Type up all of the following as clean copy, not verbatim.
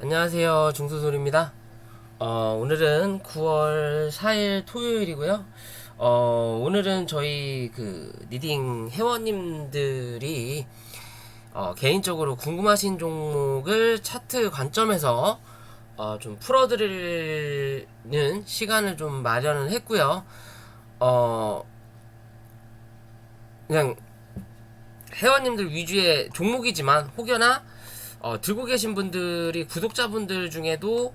안녕하세요. 중수솔입니다. 오늘은 9월 4일 토요일이고요. 오늘은 저희 리딩 회원님들이 개인적으로 궁금하신 종목을 차트 관점에서 좀 풀어드리는 시간을 좀 마련을 했고요. 그냥 회원님들 위주의 종목이지만 혹여나 들고 계신 분들이 구독자분들 중에도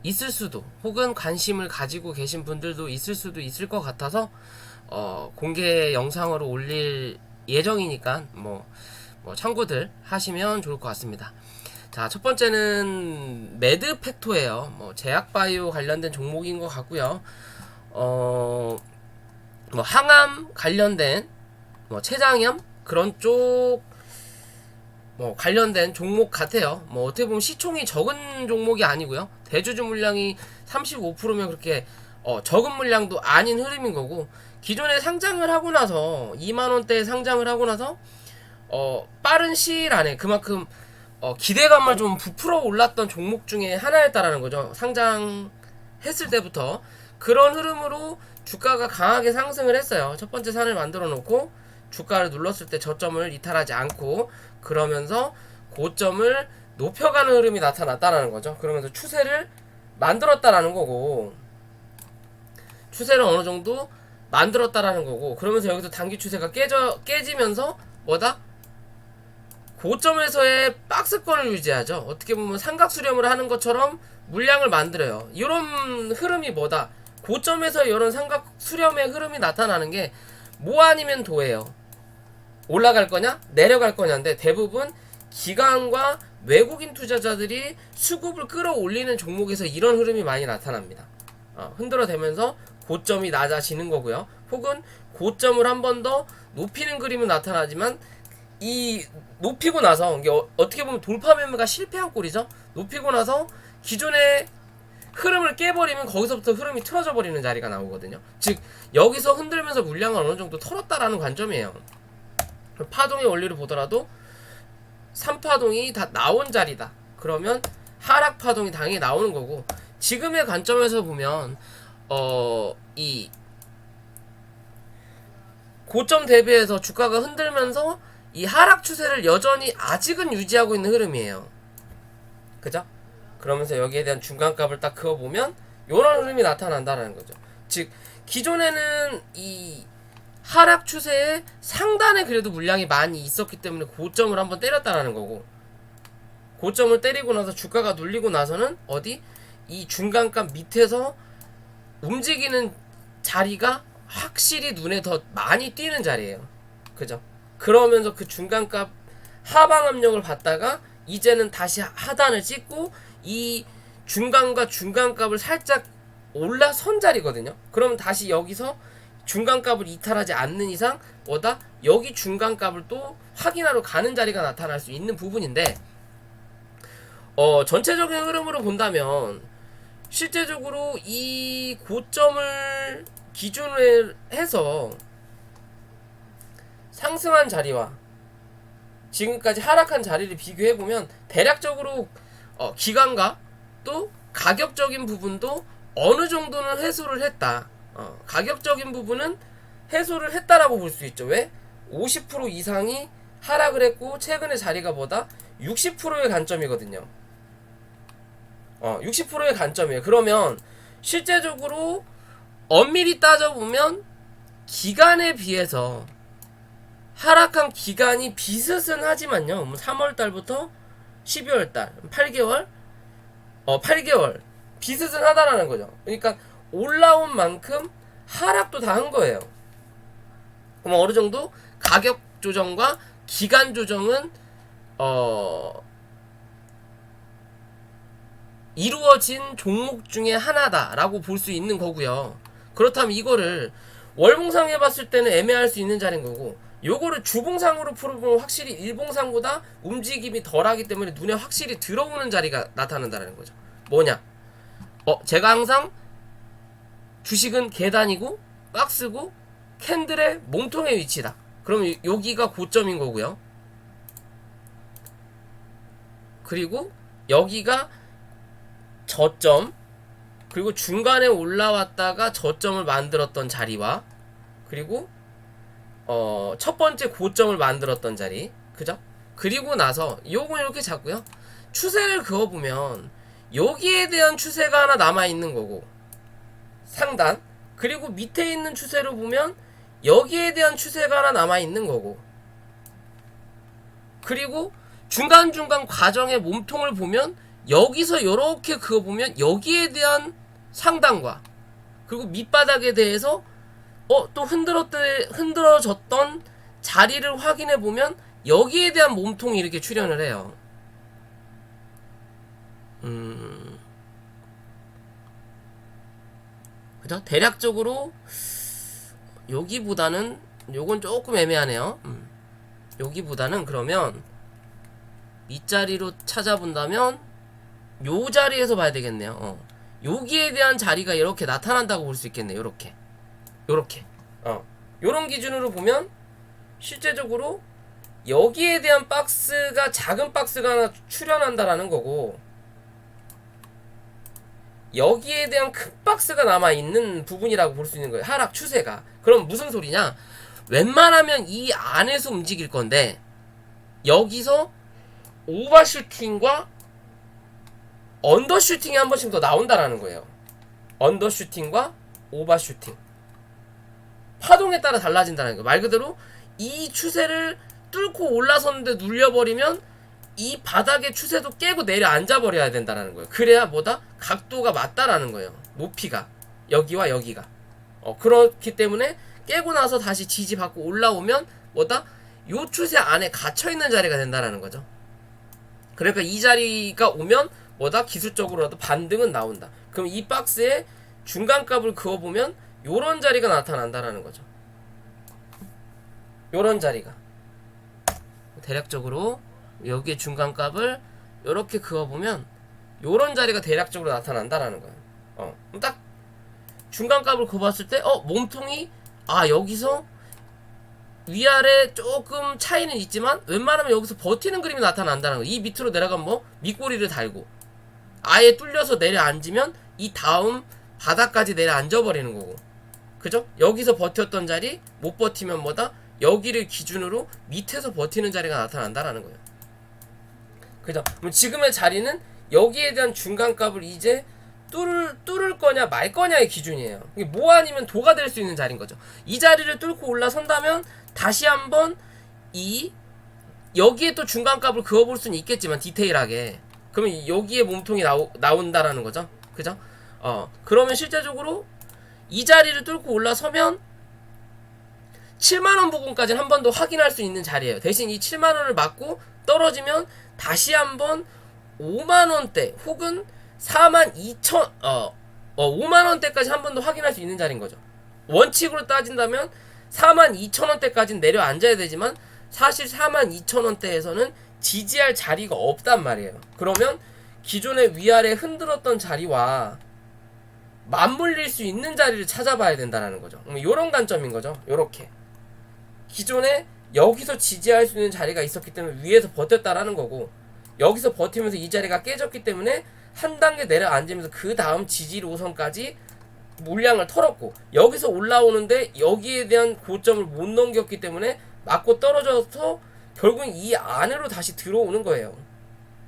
있을 수도, 혹은 관심을 가지고 계신 분들도 있을 수도 있을 것 같아서 공개 영상으로 올릴 예정이니까 참고들 하시면 좋을 것 같습니다. 자, 첫 번째는 매드팩토예요. 제약바이오 관련된 종목인 것 같고요. 항암 관련된 췌장염 그런 쪽 관련된 종목 같아요. 어떻게 보면 시총이 적은 종목이 아니고요. 대주주 물량이 35%면 그렇게 적은 물량도 아닌 흐름인 거고, 기존에 상장을 하고 나서 2만원대에 상장을 하고 나서 빠른 시일 안에 그만큼 기대감을 좀 부풀어 올랐던 종목 중에 하나였다라는 거죠. 상장했을 때부터 그런 흐름으로 주가가 강하게 상승을 했어요. 첫 번째 산을 만들어 놓고 주가를 눌렀을 때 저점을 이탈하지 않고, 그러면서 고점을 높여가는 흐름이 나타났다라는 거죠. 그러면서 추세를 만들었다라는 거고, 추세를 어느 정도 만들었다라는 거고, 그러면서 여기서 단기 추세가 깨지면서 고점에서의 박스권을 유지하죠. 어떻게 보면 삼각 수렴을 하는 것처럼 물량을 만들어요. 이런 흐름이 고점에서 이런 삼각 수렴의 흐름이 나타나는 게 뭐 아니면 도예요. 올라갈 거냐 내려갈 거냐인데, 대부분 기관과 외국인 투자자들이 수급을 끌어올리는 종목에서 이런 흐름이 많이 나타납니다. 흔들어대면서 고점이 낮아지는 거고요. 혹은 고점을 한 번 더 높이는 그림은 나타나지만, 이 높이고 나서 이게 어떻게 보면 돌파 매매가 실패한 꼴이죠. 높이고 나서 기존의 흐름을 깨버리면 거기서부터 흐름이 틀어져 버리는 자리가 나오거든요. 즉 여기서 흔들면서 물량을 어느 정도 털었다라는 관점이에요. 파동의 원리를 보더라도 3파동이 다 나온 자리다. 그러면 하락 파동이 당연히 나오는 거고, 지금의 관점에서 보면 이 고점 대비해서 주가가 흔들면서 이 하락 추세를 여전히 아직은 유지하고 있는 흐름이에요. 그죠? 그러면서 여기에 대한 중간값을 딱 그어보면 이런 흐름이 나타난다는 거죠. 즉 기존에는 이 하락 추세의 상단에 그래도 물량이 많이 있었기 때문에 고점을 한번 때렸다라는 거고, 고점을 때리고 나서 주가가 눌리고 나서는 이 중간값 밑에서 움직이는 자리가 확실히 눈에 더 많이 띄는 자리예요. 그죠? 그러면서 그 중간값 하방 압력을 받다가 이제는 다시 하단을 찍고 이 중간과 중간값을 살짝 올라선 자리거든요. 그러면 다시 여기서 중간값을 이탈하지 않는 이상 여기 중간값을 또 확인하러 가는 자리가 나타날 수 있는 부분인데, 전체적인 흐름으로 본다면 실제적으로 이 고점을 기준으로 해서 상승한 자리와 지금까지 하락한 자리를 비교해보면 대략적으로 기간과 또 가격적인 부분도 어느 정도는 해소를 했다. 가격적인 부분은 해소를 했다라고 볼 수 있죠. 왜? 50% 이상이 하락을 했고 최근의 자리가 60%의 관점이거든요. 60%의 관점이에요. 그러면 실제적으로 엄밀히 따져보면 기간에 비해서 하락한 기간이 비슷은 하지만요. 3월달부터 12월달 8개월 8개월 비슷은 하다라는 거죠. 그러니까 올라온 만큼 하락도 다 한 거예요. 그럼 어느 정도 가격 조정과 기간 조정은 이루어진 종목 중에 하나다라고 볼 수 있는 거고요. 그렇다면 이거를 월봉상 해봤을 때는 애매할 수 있는 자리인 거고, 요거를 주봉상으로 풀어보면 확실히 일봉상보다 움직임이 덜하기 때문에 눈에 확실히 들어오는 자리가 나타난다는 거죠. 뭐냐? 제가 항상 주식은 계단이고 박스고 캔들의 몸통의 위치다. 그러면 여기가 고점인 거고요. 그리고 여기가 저점, 그리고 중간에 올라왔다가 저점을 만들었던 자리와, 그리고 첫 번째 고점을 만들었던 자리, 그죠? 그리고 나서 요건 이렇게 잡고요. 추세를 그어보면 여기에 대한 추세가 하나 남아있는 거고, 상단, 그리고 밑에 있는 추세로 보면 여기에 대한 추세가 하나 남아있는 거고, 그리고 중간중간 과정의 몸통을 보면 여기서 이렇게 그어보면 여기에 대한 상단과, 그리고 밑바닥에 대해서 또 흔들어졌던 자리를 확인해 보면 여기에 대한 몸통이 이렇게 출현을 해요. 그죠? 대략적으로 여기보다는 요건 조금 애매하네요. 여기보다는 그러면 윗자리로 찾아본다면 요 자리에서 봐야 되겠네요. 여기에 대한 자리가 이렇게 나타난다고 볼 수 있겠네요. 요렇게 요런 기준으로 보면 실제적으로 여기에 대한 박스가, 작은 박스가 하나 출현한다라는 거고, 여기에 대한 큰 박스가 남아있는 부분이라고 볼 수 있는 거예요. 하락 추세가. 그럼 무슨 소리냐, 웬만하면 이 안에서 움직일 건데 여기서 오버슈팅과 언더슈팅이 한 번씩 더 나온다라는 거예요. 언더슈팅과 오버슈팅, 파동에 따라 달라진다는 거예요. 말 그대로 이 추세를 뚫고 올라섰는데 눌려버리면 이 바닥의 추세도 깨고 내려앉아 버려야 된다는 거예요. 그래야 뭐다? 각도가 맞다라는 거예요. 높이가 여기와 여기가. 그렇기 때문에 깨고 나서 다시 지지받고 올라오면 뭐다? 요 추세 안에 갇혀있는 자리가 된다라는 거죠. 그러니까 이 자리가 오면 뭐다? 기술적으로라도 반등은 나온다. 그럼 이 박스에 중간값을 그어보면 요런 자리가 나타난다라는 거죠. 요런 자리가 대략적으로 여기에 중간값을 이렇게 그어보면 요런 자리가 대략적으로 나타난다라는 거예요. 딱 중간값을 그어봤을 때 몸통이 여기서 위아래 조금 차이는 있지만 웬만하면 여기서 버티는 그림이 나타난다는 거예요. 이 밑으로 내려가면 뭐 밑꼬리를 달고 아예 뚫려서 내려앉으면 이 다음 바닥까지 내려앉아 버리는 거고, 그죠? 여기서 버텼던 자리 못 버티면 뭐다? 여기를 기준으로 밑에서 버티는 자리가 나타난다라는 거예요. 그죠? 그럼 지금의 자리는 여기에 대한 중간값을 이제 뚫을 거냐 말 거냐의 기준이에요. 이게 뭐 아니면 도가 될 수 있는 자리인 거죠. 이 자리를 뚫고 올라선다면 다시 한번 여기에 또 중간값을 그어볼 수는 있겠지만 디테일하게, 그러면 여기에 몸통이 나온다라는 거죠. 그죠? 그러면 실제적으로 이 자리를 뚫고 올라서면 7만원 부분까지는 한 번 더 확인할 수 있는 자리예요. 대신 이 7만원을 맞고 떨어지면 다시 한번 5만원대 혹은 42,000 5만원대까지 한 번 더 확인할 수 있는 자리인 거죠. 원칙으로 따진다면 42,000원대까지는 내려앉아야 되지만 사실 42,000원대에서는 지지할 자리가 없단 말이에요. 그러면 기존의 위아래 흔들었던 자리와 맞물릴 수 있는 자리를 찾아봐야 된다는 거죠. 이런 관점인 거죠. 요렇게 기존에 여기서 지지할 수 있는 자리가 있었기 때문에 위에서 버텼다라는 거고, 여기서 버티면서 이 자리가 깨졌기 때문에 한 단계 내려앉으면서 그 다음 지지 노선까지 물량을 털었고, 여기서 올라오는데 여기에 대한 고점을 못 넘겼기 때문에 맞고 떨어져서 결국은 이 안으로 다시 들어오는 거예요.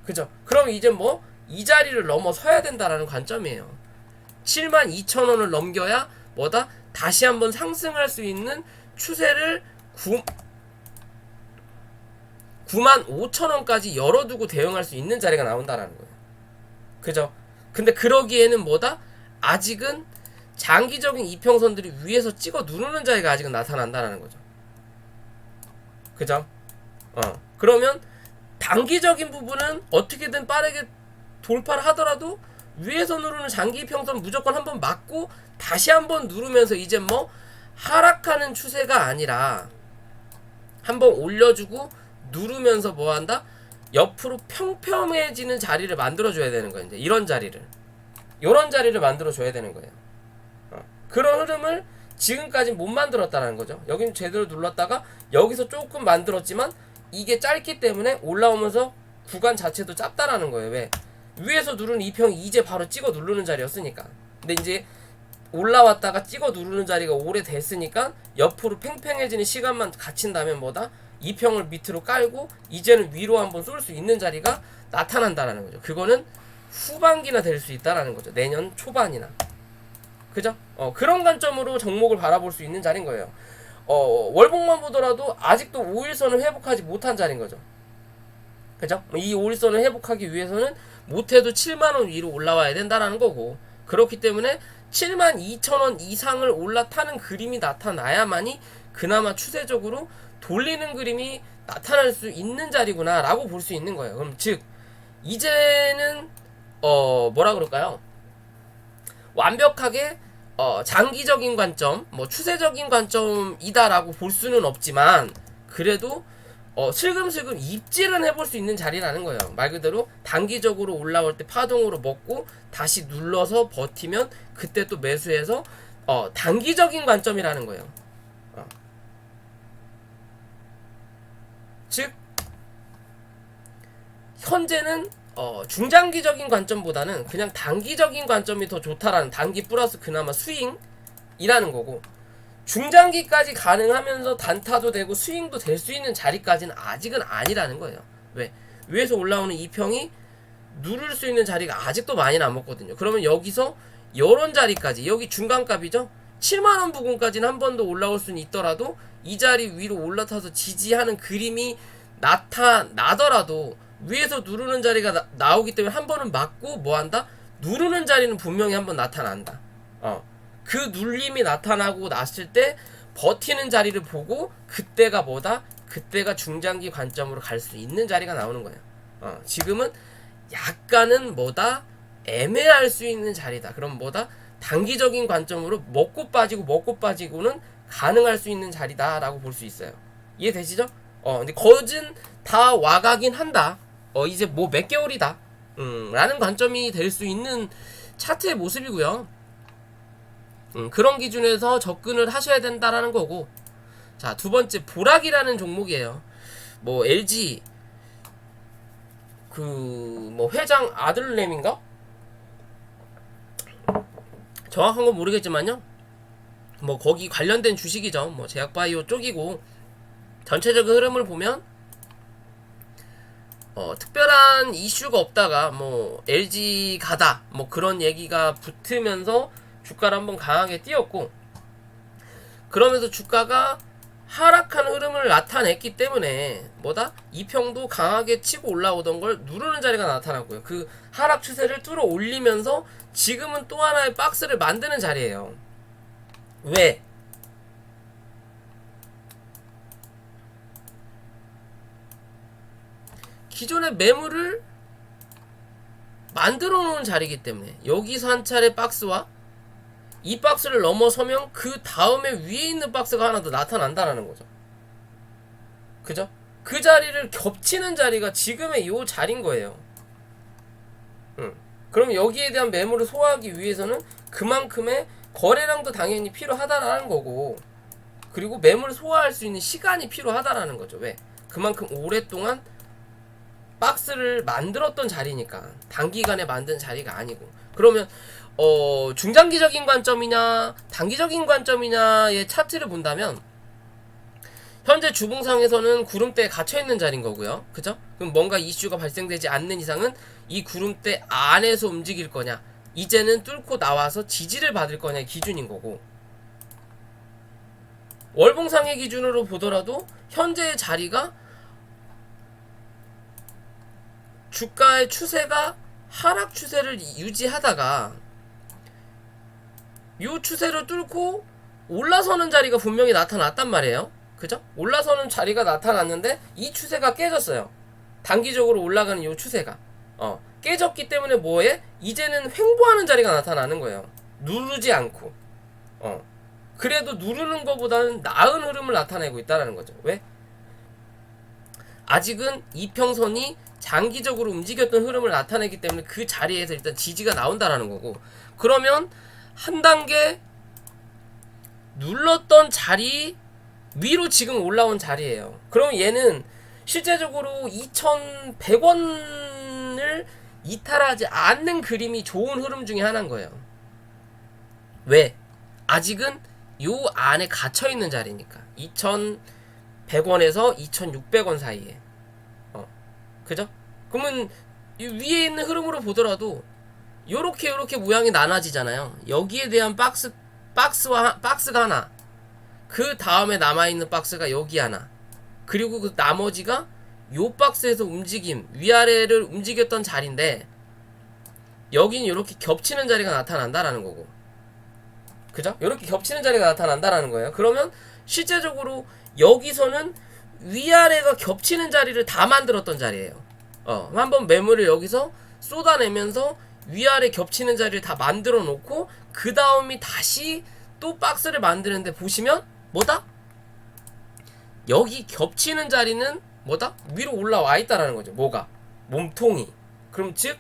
그죠? 그럼 이제 뭐 이 자리를 넘어서야 된다라는 관점이에요. 72,000원을 넘겨야 뭐다? 다시 한번 상승할 수 있는 추세를 95,000원까지 열어두고 대응할 수 있는 자리가 나온다라는 거예요. 그죠? 근데 그러기에는 뭐다? 아직은 장기적인 이평선들이 위에서 찍어 누르는 자리가 아직은 나타난다라는 거죠. 그죠? 그러면 단기적인 부분은 어떻게든 빠르게 돌파를 하더라도 위에서 누르는 장기 이평선 무조건 한번 맞고 다시 한번 누르면서 이제 뭐 하락하는 추세가 아니라 한번 올려주고 누르면서 뭐 한다? 옆으로 평평해지는 자리를 만들어줘야 되는 거예요. 이제 이런 자리를 만들어줘야 되는 거예요. 그런 흐름을 지금까지 못 만들었다는 거죠. 여기는 제대로 눌렀다가 여기서 조금 만들었지만 이게 짧기 때문에 올라오면서 구간 자체도 짧다라는 거예요. 왜? 위에서 누르는 이평이 이제 바로 찍어 누르는 자리였으니까. 근데 이제 올라왔다가 찍어 누르는 자리가 오래됐으니까 옆으로 팽팽해지는 시간만 갖춘다면 뭐다? 이평을 밑으로 깔고 이제는 위로 한번 쏠 수 있는 자리가 나타난다라는 거죠. 그거는 후반기나 될 수 있다라는 거죠. 내년 초반이나. 그죠? 그런 관점으로 종목을 바라볼 수 있는 자리인 거예요. 월봉만 보더라도 아직도 5일선을 회복하지 못한 자리인 거죠. 그죠? 이 5일선을 회복하기 위해서는 못해도 7만원 위로 올라와야 된다라는 거고, 그렇기 때문에 72,000원 이상을 올라타는 그림이 나타나야만이 그나마 추세적으로 돌리는 그림이 나타날 수 있는 자리구나 라고 볼 수 있는 거예요. 그럼 즉 이제는 뭐라 그럴까요? 완벽하게 장기적인 관점, 뭐 추세적인 관점이다라고 볼 수는 없지만 그래도 슬금슬금 입질은 해볼 수 있는 자리라는 거예요. 말 그대로 단기적으로 올라올 때 파동으로 먹고 다시 눌러서 버티면 그때 또 매수해서 단기적인 관점이라는 거예요. 즉 현재는 중장기적인 관점보다는 그냥 단기적인 관점이 더 좋다라는, 단기 플러스 그나마 스윙이라는 거고, 중장기까지 가능하면서 단타도 되고 스윙도 될 수 있는 자리까지는 아직은 아니라는 거예요. 왜? 위에서 올라오는 이평이 누를 수 있는 자리가 아직도 많이 남았거든요. 그러면 여기서 이런 자리까지, 여기 중간값이죠. 7만원 부근까지는 한 번 더 올라올 수는 있더라도 이 자리 위로 올라타서 지지하는 그림이 나타나더라도 위에서 누르는 자리가 나오기 때문에 한 번은 맞고 뭐한다? 누르는 자리는 분명히 한 번 나타난다. 그 눌림이 나타나고 났을 때 버티는 자리를 보고 그때가 뭐다? 그때가 중장기 관점으로 갈 수 있는 자리가 나오는 거예요. 지금은 약간은 뭐다? 애매할 수 있는 자리다. 그럼 뭐다? 단기적인 관점으로 먹고 빠지고는 가능할 수 있는 자리다라고 볼 수 있어요. 이해되시죠? 근데 거진 다 와가긴 한다. 이제 뭐 몇 개월이다. 라는 관점이 될 수 있는 차트의 모습이고요. 그런 기준에서 접근을 하셔야 된다라는 거고. 자, 두 번째 보락이라는 종목이에요. 뭐 LG 뭐 회장 아들내미인가? 정확한 건 모르겠지만요. 뭐 거기 관련된 주식이죠. 뭐 제약바이오 쪽이고, 전체적인 흐름을 보면 특별한 이슈가 없다가 뭐 LG 가다 뭐 그런 얘기가 붙으면서 주가를 한번 강하게 띄었고, 그러면서 주가가 하락한 흐름을 나타냈기 때문에 뭐다? 이평도 강하게 치고 올라오던 걸 누르는 자리가 나타났고요. 그 하락 추세를 뚫어 올리면서 지금은 또 하나의 박스를 만드는 자리예요. 왜? 기존의 매물을 만들어 놓은 자리이기 때문에 여기서 한 차례 박스와 이 박스를 넘어서면 그 다음에 위에 있는 박스가 하나 더 나타난다라는 거죠. 그죠? 그 자리를 겹치는 자리가 지금의 요 자리인 거예요. 그럼 여기에 대한 매물을 소화하기 위해서는 그만큼의 거래량도 당연히 필요하다라는 거고, 그리고 매물을 소화할 수 있는 시간이 필요하다라는 거죠. 왜? 그만큼 오랫동안 박스를 만들었던 자리니까, 단기간에 만든 자리가 아니고. 그러면 중장기적인 관점이냐 단기적인 관점이냐의 차트를 본다면 현재 주봉상에서는 구름대에 갇혀있는 자리인 거고요. 그죠? 그럼 뭔가 이슈가 발생되지 않는 이상은 이 구름대 안에서 움직일 거냐, 이제는 뚫고 나와서 지지를 받을 거냐의 기준인 거고, 월봉상의 기준으로 보더라도 현재의 자리가 주가의 추세가 하락 추세를 유지하다가 이 추세를 뚫고 올라서는 자리가 분명히 나타났단 말이에요. 그죠? 올라서는 자리가 나타났는데 이 추세가 깨졌어요. 단기적으로 올라가는 이 추세가 깨졌기 때문에 뭐해? 이제는 횡보하는 자리가 나타나는 거예요. 누르지 않고. 그래도 누르는 것보다는 나은 흐름을 나타내고 있다는 거죠. 왜? 아직은 이평선이 장기적으로 움직였던 흐름을 나타내기 때문에 그 자리에서 일단 지지가 나온다라는 거고, 그러면 한 단계 눌렀던 자리 위로 지금 올라온 자리예요. 그럼 얘는 실제적으로 2,100원을 이탈하지 않는 그림이 좋은 흐름 중에 하나인 거예요. 왜? 아직은 요 안에 갇혀 있는 자리니까. 2,100원에서 2,600원 사이에. 그죠? 그러면 이 위에 있는 흐름으로 보더라도 요렇게 모양이 나눠지잖아요. 여기에 대한 박스가 하나. 그 다음에 남아있는 박스가 여기 하나. 그리고 그 나머지가 요 박스에서 위아래를 움직였던 자리인데, 여긴 이렇게 겹치는 자리가 나타난다라는 거고. 그죠? 이렇게 겹치는 자리가 나타난다라는 거예요. 그러면 실제적으로 여기서는 위아래가 겹치는 자리를 다 만들었던 자리예요. 한번 매물을 여기서 쏟아내면서 위아래 겹치는 자리를 다 만들어 놓고, 그 다음이 다시 또 박스를 만드는데, 보시면 뭐다? 여기 겹치는 자리는 뭐다? 위로 올라와 있다라는 거죠. 뭐가? 몸통이. 그럼 즉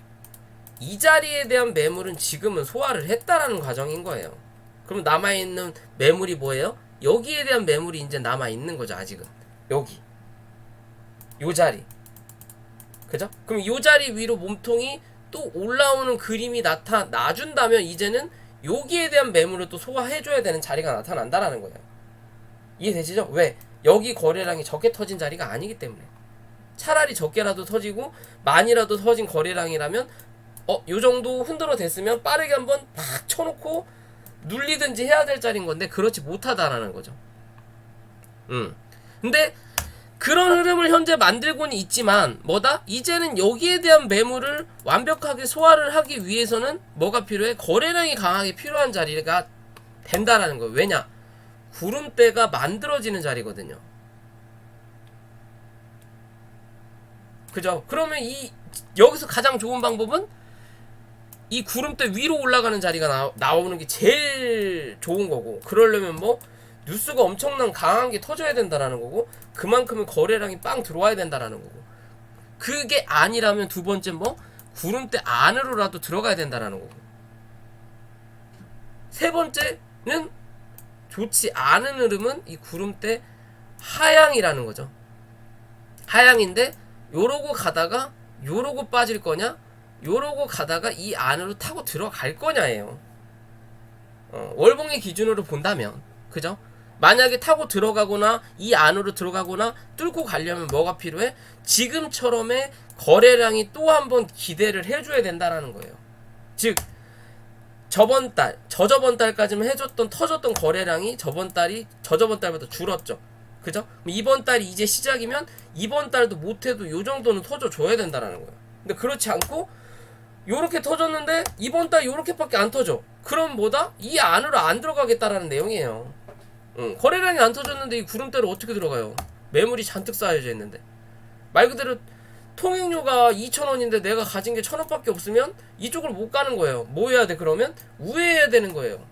이 자리에 대한 매물은 지금은 소화를 했다라는 과정인 거예요. 그럼 남아있는 매물이 뭐예요? 여기에 대한 매물이 이제 남아있는 거죠. 아직은 여기 요 자리. 그죠? 그럼 요 자리 위로 몸통이 또 올라오는 그림이 나준다면, 이제는 여기에 대한 매물을 또 소화해줘야 되는 자리가 나타난다라는 거예요. 이해되시죠? 왜? 여기 거래량이 적게 터진 자리가 아니기 때문에. 차라리 적게라도 터지고 많이라도 터진 거래량이라면 요 정도 흔들어 댔으면 빠르게 한번 팍 쳐놓고 눌리든지 해야 될 자리인 건데, 그렇지 못하다라는 거죠. 근데 그런 흐름을 현재 만들고는 있지만, 뭐다? 이제는 여기에 대한 매물을 완벽하게 소화를 하기 위해서는 뭐가 필요해? 거래량이 강하게 필요한 자리가 된다라는 거예요. 왜냐? 구름대가 만들어지는 자리거든요. 그죠? 그러면 여기서 가장 좋은 방법은 이 구름대 위로 올라가는 자리가 나오는 게 제일 좋은 거고, 그러려면 뭐 뉴스가 엄청난 강한 게 터져야 된다라는 거고, 그만큼의 거래량이 빵 들어와야 된다라는 거고, 그게 아니라면 두 번째 뭐 구름대 안으로라도 들어가야 된다라는 거고, 세 번째는 좋지 않은 흐름은 이 구름대 하향이라는 거죠. 하향인데 요러고 가다가 요러고 빠질 거냐, 요러고 가다가 이 안으로 타고 들어갈 거냐예요. 월봉의 기준으로 본다면. 그죠? 만약에 타고 들어가거나 이 안으로 들어가거나 뚫고 가려면 뭐가 필요해? 지금처럼의 거래량이 또 한 번 기대를 해줘야 된다라는 거예요. 즉 저저번 달까지만 터졌던 거래량이 저저번 달보다 줄었죠. 그죠? 이번 달이 이제 시작이면 이번 달도 못해도 요 정도는 터져줘야 된다라는 거예요. 근데 그렇지 않고 요렇게 터졌는데 이번 달 요렇게밖에 안 터져. 그럼 뭐다? 이 안으로 안 들어가겠다라는 내용이에요. 거래량이 안 터졌는데 이 구름대로 어떻게 들어가요? 매물이 잔뜩 쌓여져 있는데. 말 그대로 통행료가 2,000원인데 내가 가진 게 1,000원밖에 없으면 이쪽을 못 가는 거예요. 뭐 해야 돼? 그러면 우회해야 되는 거예요.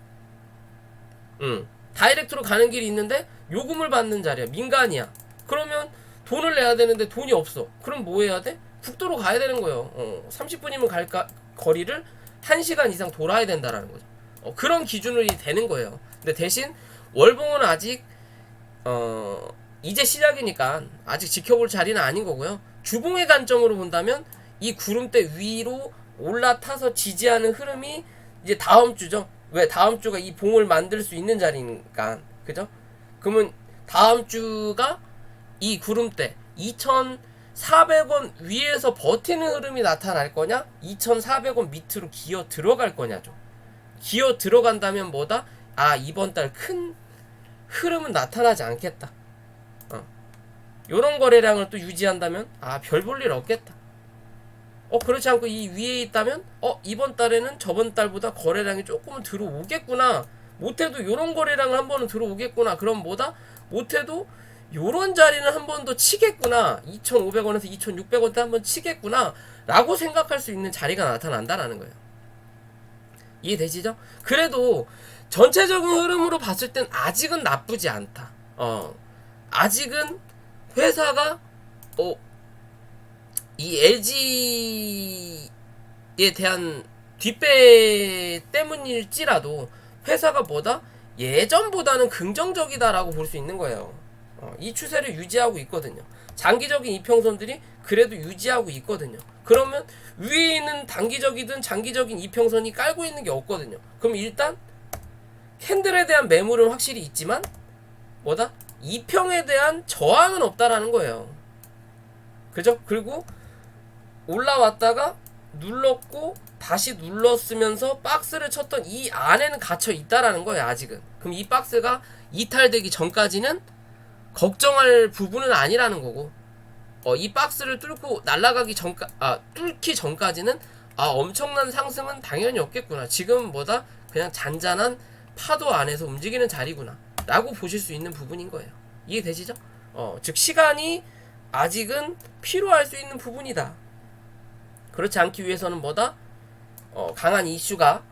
다이렉트로 가는 길이 있는데 요금을 받는 자리야. 민간이야. 그러면 돈을 내야 되는데 돈이 없어. 그럼 뭐 해야 돼? 국도로 가야 되는 거예요. 30분이면 거리를 1시간 이상 돌아야 된다라는 거죠. 그런 기준으로 되는 거예요. 근데 대신 월봉은 아직 이제 시작이니까 아직 지켜볼 자리는 아닌 거고요. 주봉의 관점으로 본다면 이 구름대 위로 올라타서 지지하는 흐름이 이제 다음 주죠. 왜? 다음 주가 이 봉을 만들 수 있는 자리니까. 그죠? 그러면 다음 주가 이 구름대 2,400원 위에서 버티는 흐름이 나타날 거냐, 2,400원 밑으로 기어 들어갈 거냐죠. 기어 들어간다면 뭐다? 이번 달 큰 흐름은 나타나지 않겠다. 요런 거래량을 또 유지한다면 별 볼 일 없겠다. 그렇지 않고 이 위에 있다면 이번 달에는 저번 달보다 거래량이 조금은 들어오겠구나. 못해도 요런 거래량을 한 번은 들어오겠구나. 그럼 뭐다? 못해도 요런 자리는 한 번 더 치겠구나. 2,500원에서 2,600원대 한 번 치겠구나 라고 생각할 수 있는 자리가 나타난다라는 거예요. 이해되시죠? 그래도 전체적인 흐름으로 봤을 땐 아직은 나쁘지 않다. 아직은 회사가 이 LG에 대한 뒷배 때문일지라도 회사가 뭐다? 예전보다는 긍정적이다라고 볼 수 있는 거예요. 이 추세를 유지하고 있거든요. 장기적인 이평선들이 그래도 유지하고 있거든요. 그러면 위에 있는 단기적이든 장기적인 이평선이 깔고 있는 게 없거든요. 그럼 일단 캔들에 대한 매물은 확실히 있지만 뭐다? 이평에 대한 저항은 없다라는 거예요. 그죠? 그리고 올라왔다가 눌렀고 다시 눌렀으면서 박스를 쳤던 이 안에는 갇혀 있다라는 거예요. 아직은. 그럼 이 박스가 이탈되기 전까지는 걱정할 부분은 아니라는 거고, 이 박스를 뚫고 날아가기 뚫기 전까지는 엄청난 상승은 당연히 없겠구나. 지금 뭐다? 그냥 잔잔한 파도 안에서 움직이는 자리구나 라고 보실 수 있는 부분인 거예요. 이해되시죠? 즉 시간이 아직은 필요할 수 있는 부분이다. 그렇지 않기 위해서는 뭐다? 강한 이슈가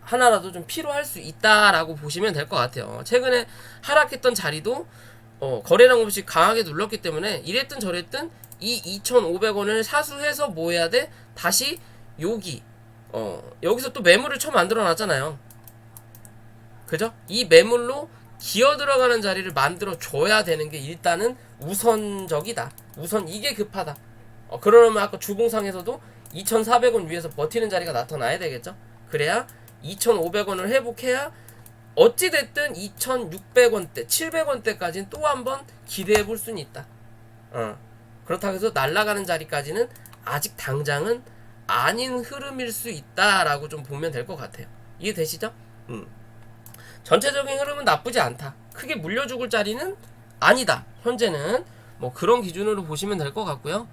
하나라도 좀 필요할 수 있다라고 보시면 될 것 같아요. 최근에 하락했던 자리도 거래량 없이 강하게 눌렀기 때문에 이랬든 저랬든 이 2,500원을 사수해서 뭐 해야 돼? 다시 여기서 또 매물을 쳐 만들어 놨잖아요. 그죠? 이 매물로 기어 들어가는 자리를 만들어 줘야 되는 게 일단은 우선적이다. 우선 이게 급하다. 그러면 아까 주봉상에서도 2,400원 위에서 버티는 자리가 나타나야 되겠죠? 그래야 2,500원을 회복해야 어찌됐든 2,600원대, 700원대까지는 또 한번 기대해 볼 수는 있다. 그렇다고 해서 날아가는 자리까지는 아직 당장은 아닌 흐름일 수 있다라고 좀 보면 될 것 같아요. 이해되시죠? 전체적인 흐름은 나쁘지 않다. 크게 물려 죽을 자리는 아니다. 현재는 뭐 그런 기준으로 보시면 될 것 같고요.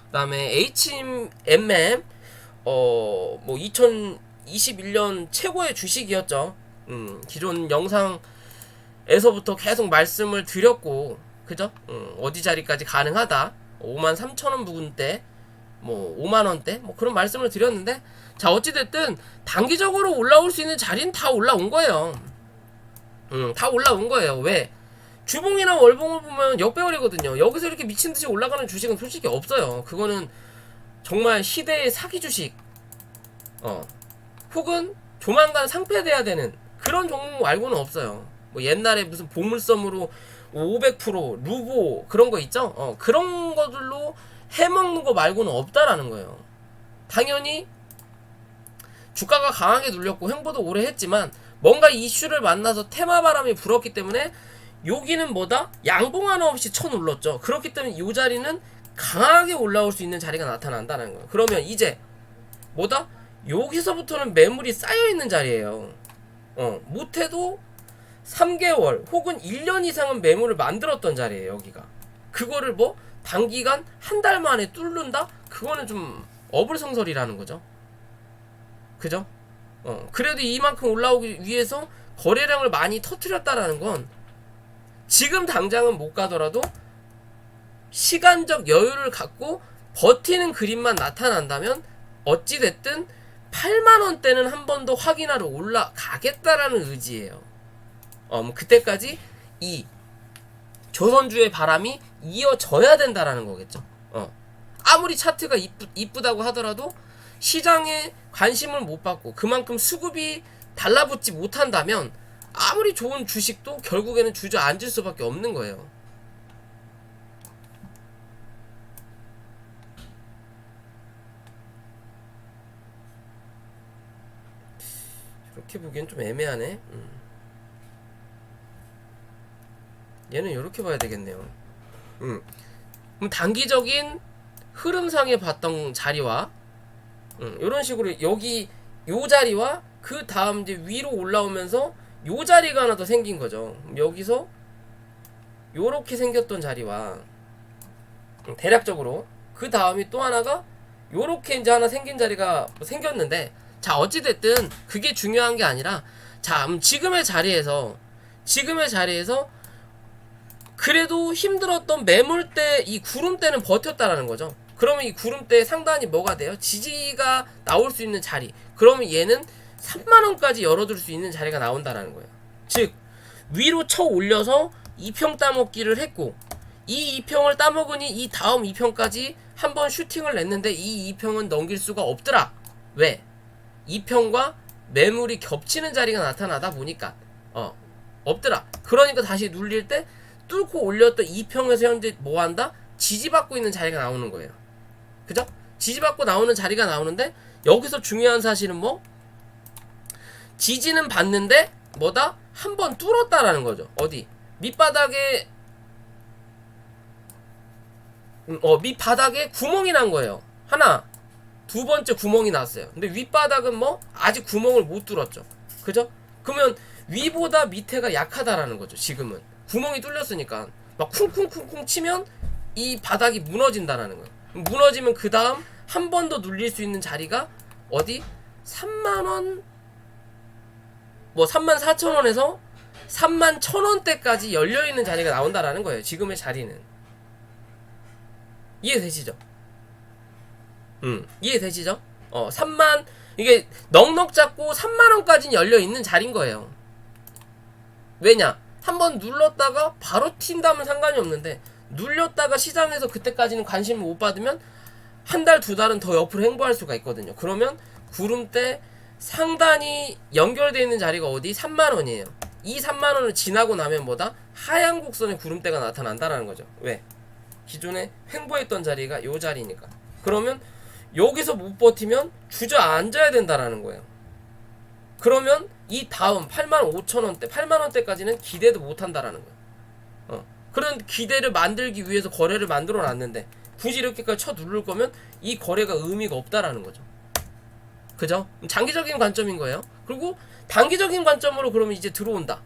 그 다음에 HMM 뭐 2021년 최고의 주식이었죠. 기존 영상에서부터 계속 말씀을 드렸고, 그죠? 어디 자리까지 가능하다. 53,000원 부근대, 뭐 5만원대, 뭐 그런 말씀을 드렸는데, 자 어찌됐든 단기적으로 올라올 수 있는 자리는 다 올라온 거예요. 다 올라온 거예요. 왜? 주봉이나 월봉을 보면 역배열이거든요. 여기서 이렇게 미친듯이 올라가는 주식은 솔직히 없어요. 그거는 정말 시대의 사기 주식, 혹은 조만간 상폐돼야 되는 그런 종목 말고는 없어요. 뭐 옛날에 무슨 보물섬으로 500% 루보 그런 거 있죠? 그런 것들로 해먹는 거 말고는 없다라는 거예요. 당연히 주가가 강하게 눌렸고 횡보도 오래 했지만 뭔가 이슈를 만나서 테마바람이 불었기 때문에 여기는 뭐다? 양봉 하나 없이 쳐눌렀죠. 그렇기 때문에 이 자리는 강하게 올라올 수 있는 자리가 나타난다는 거예요. 그러면 이제 뭐다? 여기서부터는 매물이 쌓여있는 자리예요. 못해도 3개월 혹은 1년 이상은 매물을 만들었던 자리예요. 여기가. 그거를 뭐 단기간 한 달 만에 뚫는다? 그거는 좀 어불성설이라는 거죠. 그죠? 그래도 이만큼 올라오기 위해서 거래량을 많이 터뜨렸다라는 건 지금 당장은 못 가더라도 시간적 여유를 갖고 버티는 그림만 나타난다면 어찌됐든 8만원대는 한 번 더 확인하러 올라가겠다라는 의지예요. 그때까지 이 조선주의 바람이 이어져야 된다라는 거겠죠. 아무리 차트가 이쁘다고 하더라도 시장에 관심을 못 받고 그만큼 수급이 달라붙지 못한다면 아무리 좋은 주식도 결국에는 주저앉을 수밖에 없는 거예요. 이렇게 보기엔 좀 애매하네. 얘는 이렇게 봐야 되겠네요. 그럼 단기적인 흐름상에 봤던 자리와 이런 식으로 여기 요 자리와 그 다음 이제 위로 올라오면서 요 자리가 하나 더 생긴 거죠. 여기서 요렇게 생겼던 자리와 대략적으로 그 다음이 또 하나가 요렇게 이제 하나 생긴 자리가 생겼는데, 자 어찌됐든 그게 중요한 게 아니라, 자 지금의 자리에서 그래도 힘들었던 매물대 이 구름대는 버텼다라는 거죠. 그러면 이 구름대에 상단이 뭐가 돼요? 지지가 나올 수 있는 자리. 그러면 얘는 3만원까지 열어둘 수 있는 자리가 나온다라는 거예요. 즉 위로 쳐 올려서 2평 따먹기를 했고, 이 2평을 따먹으니 이 다음 2평까지 한번 슈팅을 냈는데 이 2평은 넘길 수가 없더라. 왜? 2평과 매물이 겹치는 자리가 나타나다 보니까 없더라. 그러니까 다시 눌릴 때 뚫고 올렸던 이 평에서 현재 뭐한다? 지지받고 있는 자리가 나오는 거예요. 그죠? 지지받고 나오는 자리가 나오는데 여기서 중요한 사실은 뭐? 지지는 받는데 뭐다? 한번 뚫었다라는 거죠. 어디? 밑바닥에 밑바닥에 구멍이 난 거예요. 하나, 두 번째 구멍이 났어요. 근데 윗바닥은 뭐 아직 구멍을 못 뚫었죠. 그죠? 그러면 위보다 밑에가 약하다라는 거죠. 지금은 구멍이 뚫렸으니까 막 쿵쿵쿵쿵 치면 이 바닥이 무너진다라는 거예요. 무너지면 그 다음 한 번 더 눌릴 수 있는 자리가 어디? 3만원 뭐 34,000원에서 31,000원대까지 열려있는 자리가 나온다라는 거예요. 지금의 자리는. 이해되시죠? 이해되시죠? 3만 이게 넉넉 잡고 3만원까지는 열려있는 자리인 거예요. 왜냐? 한번 눌렀다가 바로 튄다면 상관이 없는데 눌렸다가 시장에서 그때까지는 관심을 못 받으면 한 달, 두 달은 더 옆으로 행보할 수가 있거든요. 그러면 구름대 상단이 연결되어 있는 자리가 어디? 3만원이에요. 이 3만원을 지나고 나면 뭐다? 하얀 곡선의 구름대가 나타난다라는 거죠. 왜? 기존에 횡보했던 자리가 요 자리니까. 그러면 여기서 못 버티면 주저앉아야 된다라는 거예요. 그러면 이 다음 85,000원대, 8만원대까지는 기대도 못한다라는 거예요. 그런 기대를 만들기 위해서 거래를 만들어 놨는데 굳이 이렇게까지 쳐 누를 거면 이 거래가 의미가 없다라는 거죠. 그죠? 장기적인 관점인 거예요. 그리고 단기적인 관점으로 그러면 이제 들어온다.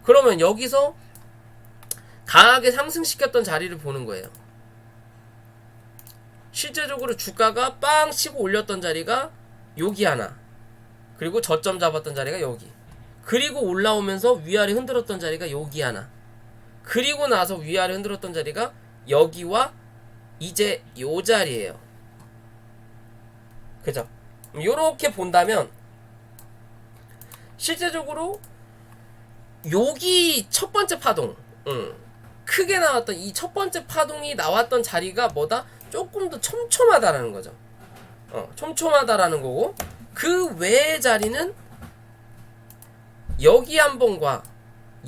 그러면 여기서 강하게 상승시켰던 자리를 보는 거예요. 실제적으로 주가가 빵 치고 올렸던 자리가 여기 하나, 그리고 저점 잡았던 자리가 여기, 그리고 올라오면서 위아래 흔들었던 자리가 여기 하나, 그리고 나서 위아래 흔들었던 자리가 여기와 이제 요 자리예요. 그죠? 요렇게 본다면 실제적으로 여기 첫 번째 파동, 크게 나왔던 이 첫 번째 파동이 나왔던 자리가 뭐다? 조금 더 촘촘하다라는 거죠. 촘촘하다라는 거고, 그 외의 자리는 여기 한 번과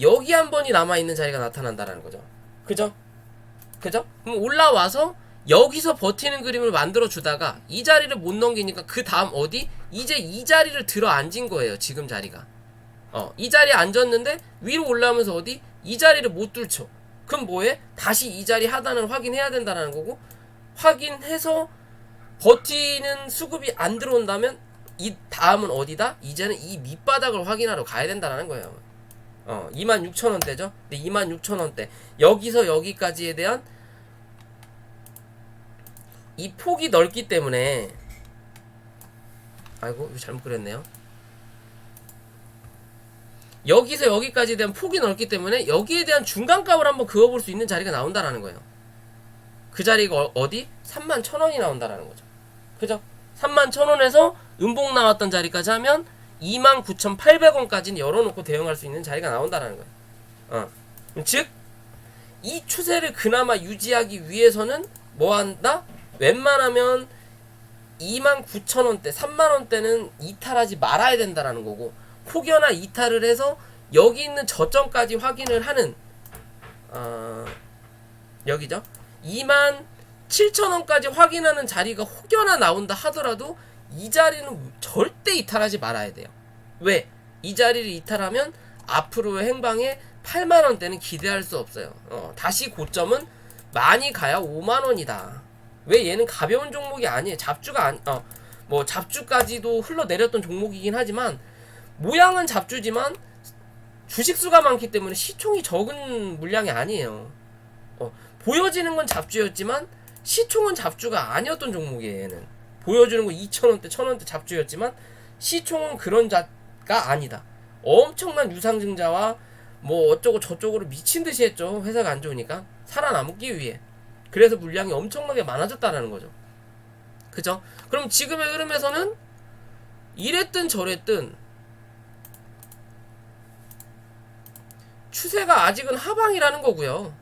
여기 한 번이 남아있는 자리가 나타난다라는 거죠. 그죠? 그죠? 그럼 올라와서 여기서 버티는 그림을 만들어 주다가 이 자리를 못 넘기니까 그 다음 어디? 이제 이 자리를 들어 앉은 거예요. 지금 자리가. 이 자리에 앉았는데 위로 올라오면서 어디? 이 자리를 못 뚫죠. 그럼 뭐해? 다시 이 자리 하단을 확인해야 된다는 거고, 확인해서 버티는 수급이 안 들어온다면 이 다음은 어디다? 이제는 이 밑바닥을 확인하러 가야 된다는 거예요. 26,000원대죠. 근데 26,000원대 여기서 여기까지에 대한 이 폭이 넓기 때문에, 아이고 이거 잘못 그렸네요. 여기서 여기까지에 대한 폭이 넓기 때문에 여기에 대한 중간값을 한번 그어볼 수 있는 자리가 나온다라는 거예요. 그 자리가 어디? 31,000원이 나온다라는 거죠. 그죠? 31,000원에서 음봉 나왔던 자리까지 하면 29,800원까지는 열어놓고 대응할 수 있는 자리가 나온다라는 거예요. 즉, 이 추세를 그나마 유지하기 위해서는 뭐 한다? 웬만하면 29,000원대, 3만원대는 이탈하지 말아야 된다라는 거고, 혹여나 이탈을 해서 여기 있는 저점까지 확인을 하는, 여기죠? 27,000원까지 확인하는 자리가 혹여나 나온다 하더라도 이 자리는 절대 이탈하지 말아야 돼요. 왜? 이 자리를 이탈하면 앞으로의 행방에 8만원대는 기대할 수 없어요. 다시 고점은 많이 가야 5만원이다. 왜? 얘는 가벼운 종목이 아니에요. 잡주가 뭐 잡주까지도 흘러내렸던 종목이긴 하지만 모양은 잡주지만 주식수가 많기 때문에 시총이 적은 물량이 아니에요. 보여지는 건 잡주였지만 시총은 잡주가 아니었던 종목이에요. 얘는 보여주는 건 2,000원대 1,000원대 잡주였지만 시총은 그런 자가 아니다. 엄청난 유상증자와 뭐 어쩌고 저쩌고를 미친듯이 했죠. 회사가 안 좋으니까 살아남기 위해. 그래서 물량이 엄청나게 많아졌다는 거죠. 그죠? 그럼 지금의 흐름에서는 이랬든 저랬든 추세가 아직은 하방이라는 거고요.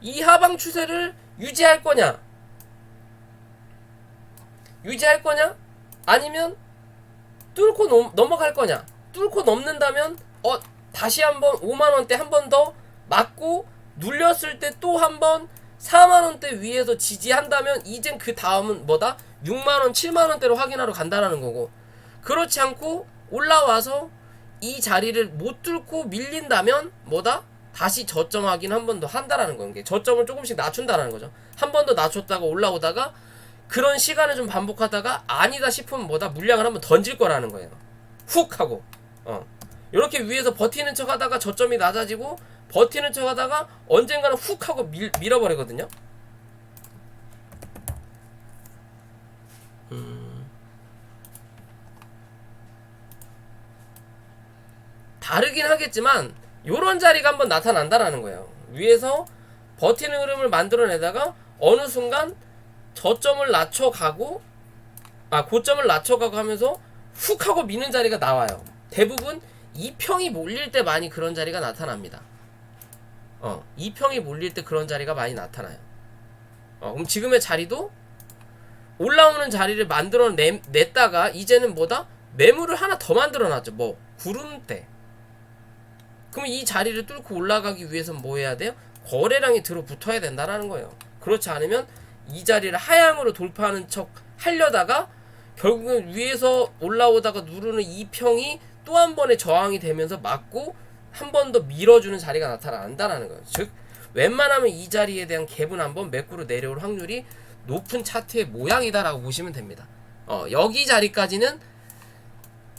이 하방 추세를 유지할 거냐? 유지할 거냐? 아니면 뚫고 넘어갈 거냐? 뚫고 넘는다면 다시 한번 5만원대 한 번 더 맞고 눌렸을 때 또 한 번 4만원대 위에서 지지한다면 이젠 그 다음은 뭐다? 6만원 7만원대로 확인하러 간다라는 거고, 그렇지 않고 올라와서 이 자리를 못 뚫고 밀린다면 뭐다? 다시 저점 확인 한 번 더 한다라는 거예요. 저점을 조금씩 낮춘다라는 거죠. 한 번 더 낮췄다가 올라오다가 그런 시간을 좀 반복하다가 아니다 싶으면 뭐다? 물량을 한번 던질 거라는 거예요. 훅 하고 이렇게 위에서 버티는 척 하다가 저점이 낮아지고 버티는 척 하다가 언젠가는 훅 하고 밀어버리거든요. 다르긴 하겠지만 요런 자리가 한번 나타난다라는 거예요. 위에서 버티는 흐름을 만들어내다가 어느 순간 저점을 낮춰가고 고점을 낮춰가고 하면서 훅 하고 미는 자리가 나와요. 대부분 2평이 몰릴 때 많이 그런 자리가 나타납니다. 2평이 몰릴 때 그런 자리가 많이 나타나요. 그럼 지금의 자리도 올라오는 자리를 만들어냈다가 이제는 뭐다? 매물을 하나 더 만들어놨죠. 뭐 구름대. 그럼 이 자리를 뚫고 올라가기 위해서 뭐 해야 돼요? 거래량이 들어붙어야 된다라는 거예요. 그렇지 않으면 이 자리를 하향으로 돌파하는 척 하려다가 결국은 위에서 올라오다가 누르는 2평이 또 한 번의 저항이 되면서 맞고 한 번 더 밀어주는 자리가 나타난다라는 거예요. 즉 웬만하면 이 자리에 대한 갭은 한번 매꾸로 내려올 확률이 높은 차트의 모양이다라고 보시면 됩니다. 여기 자리까지는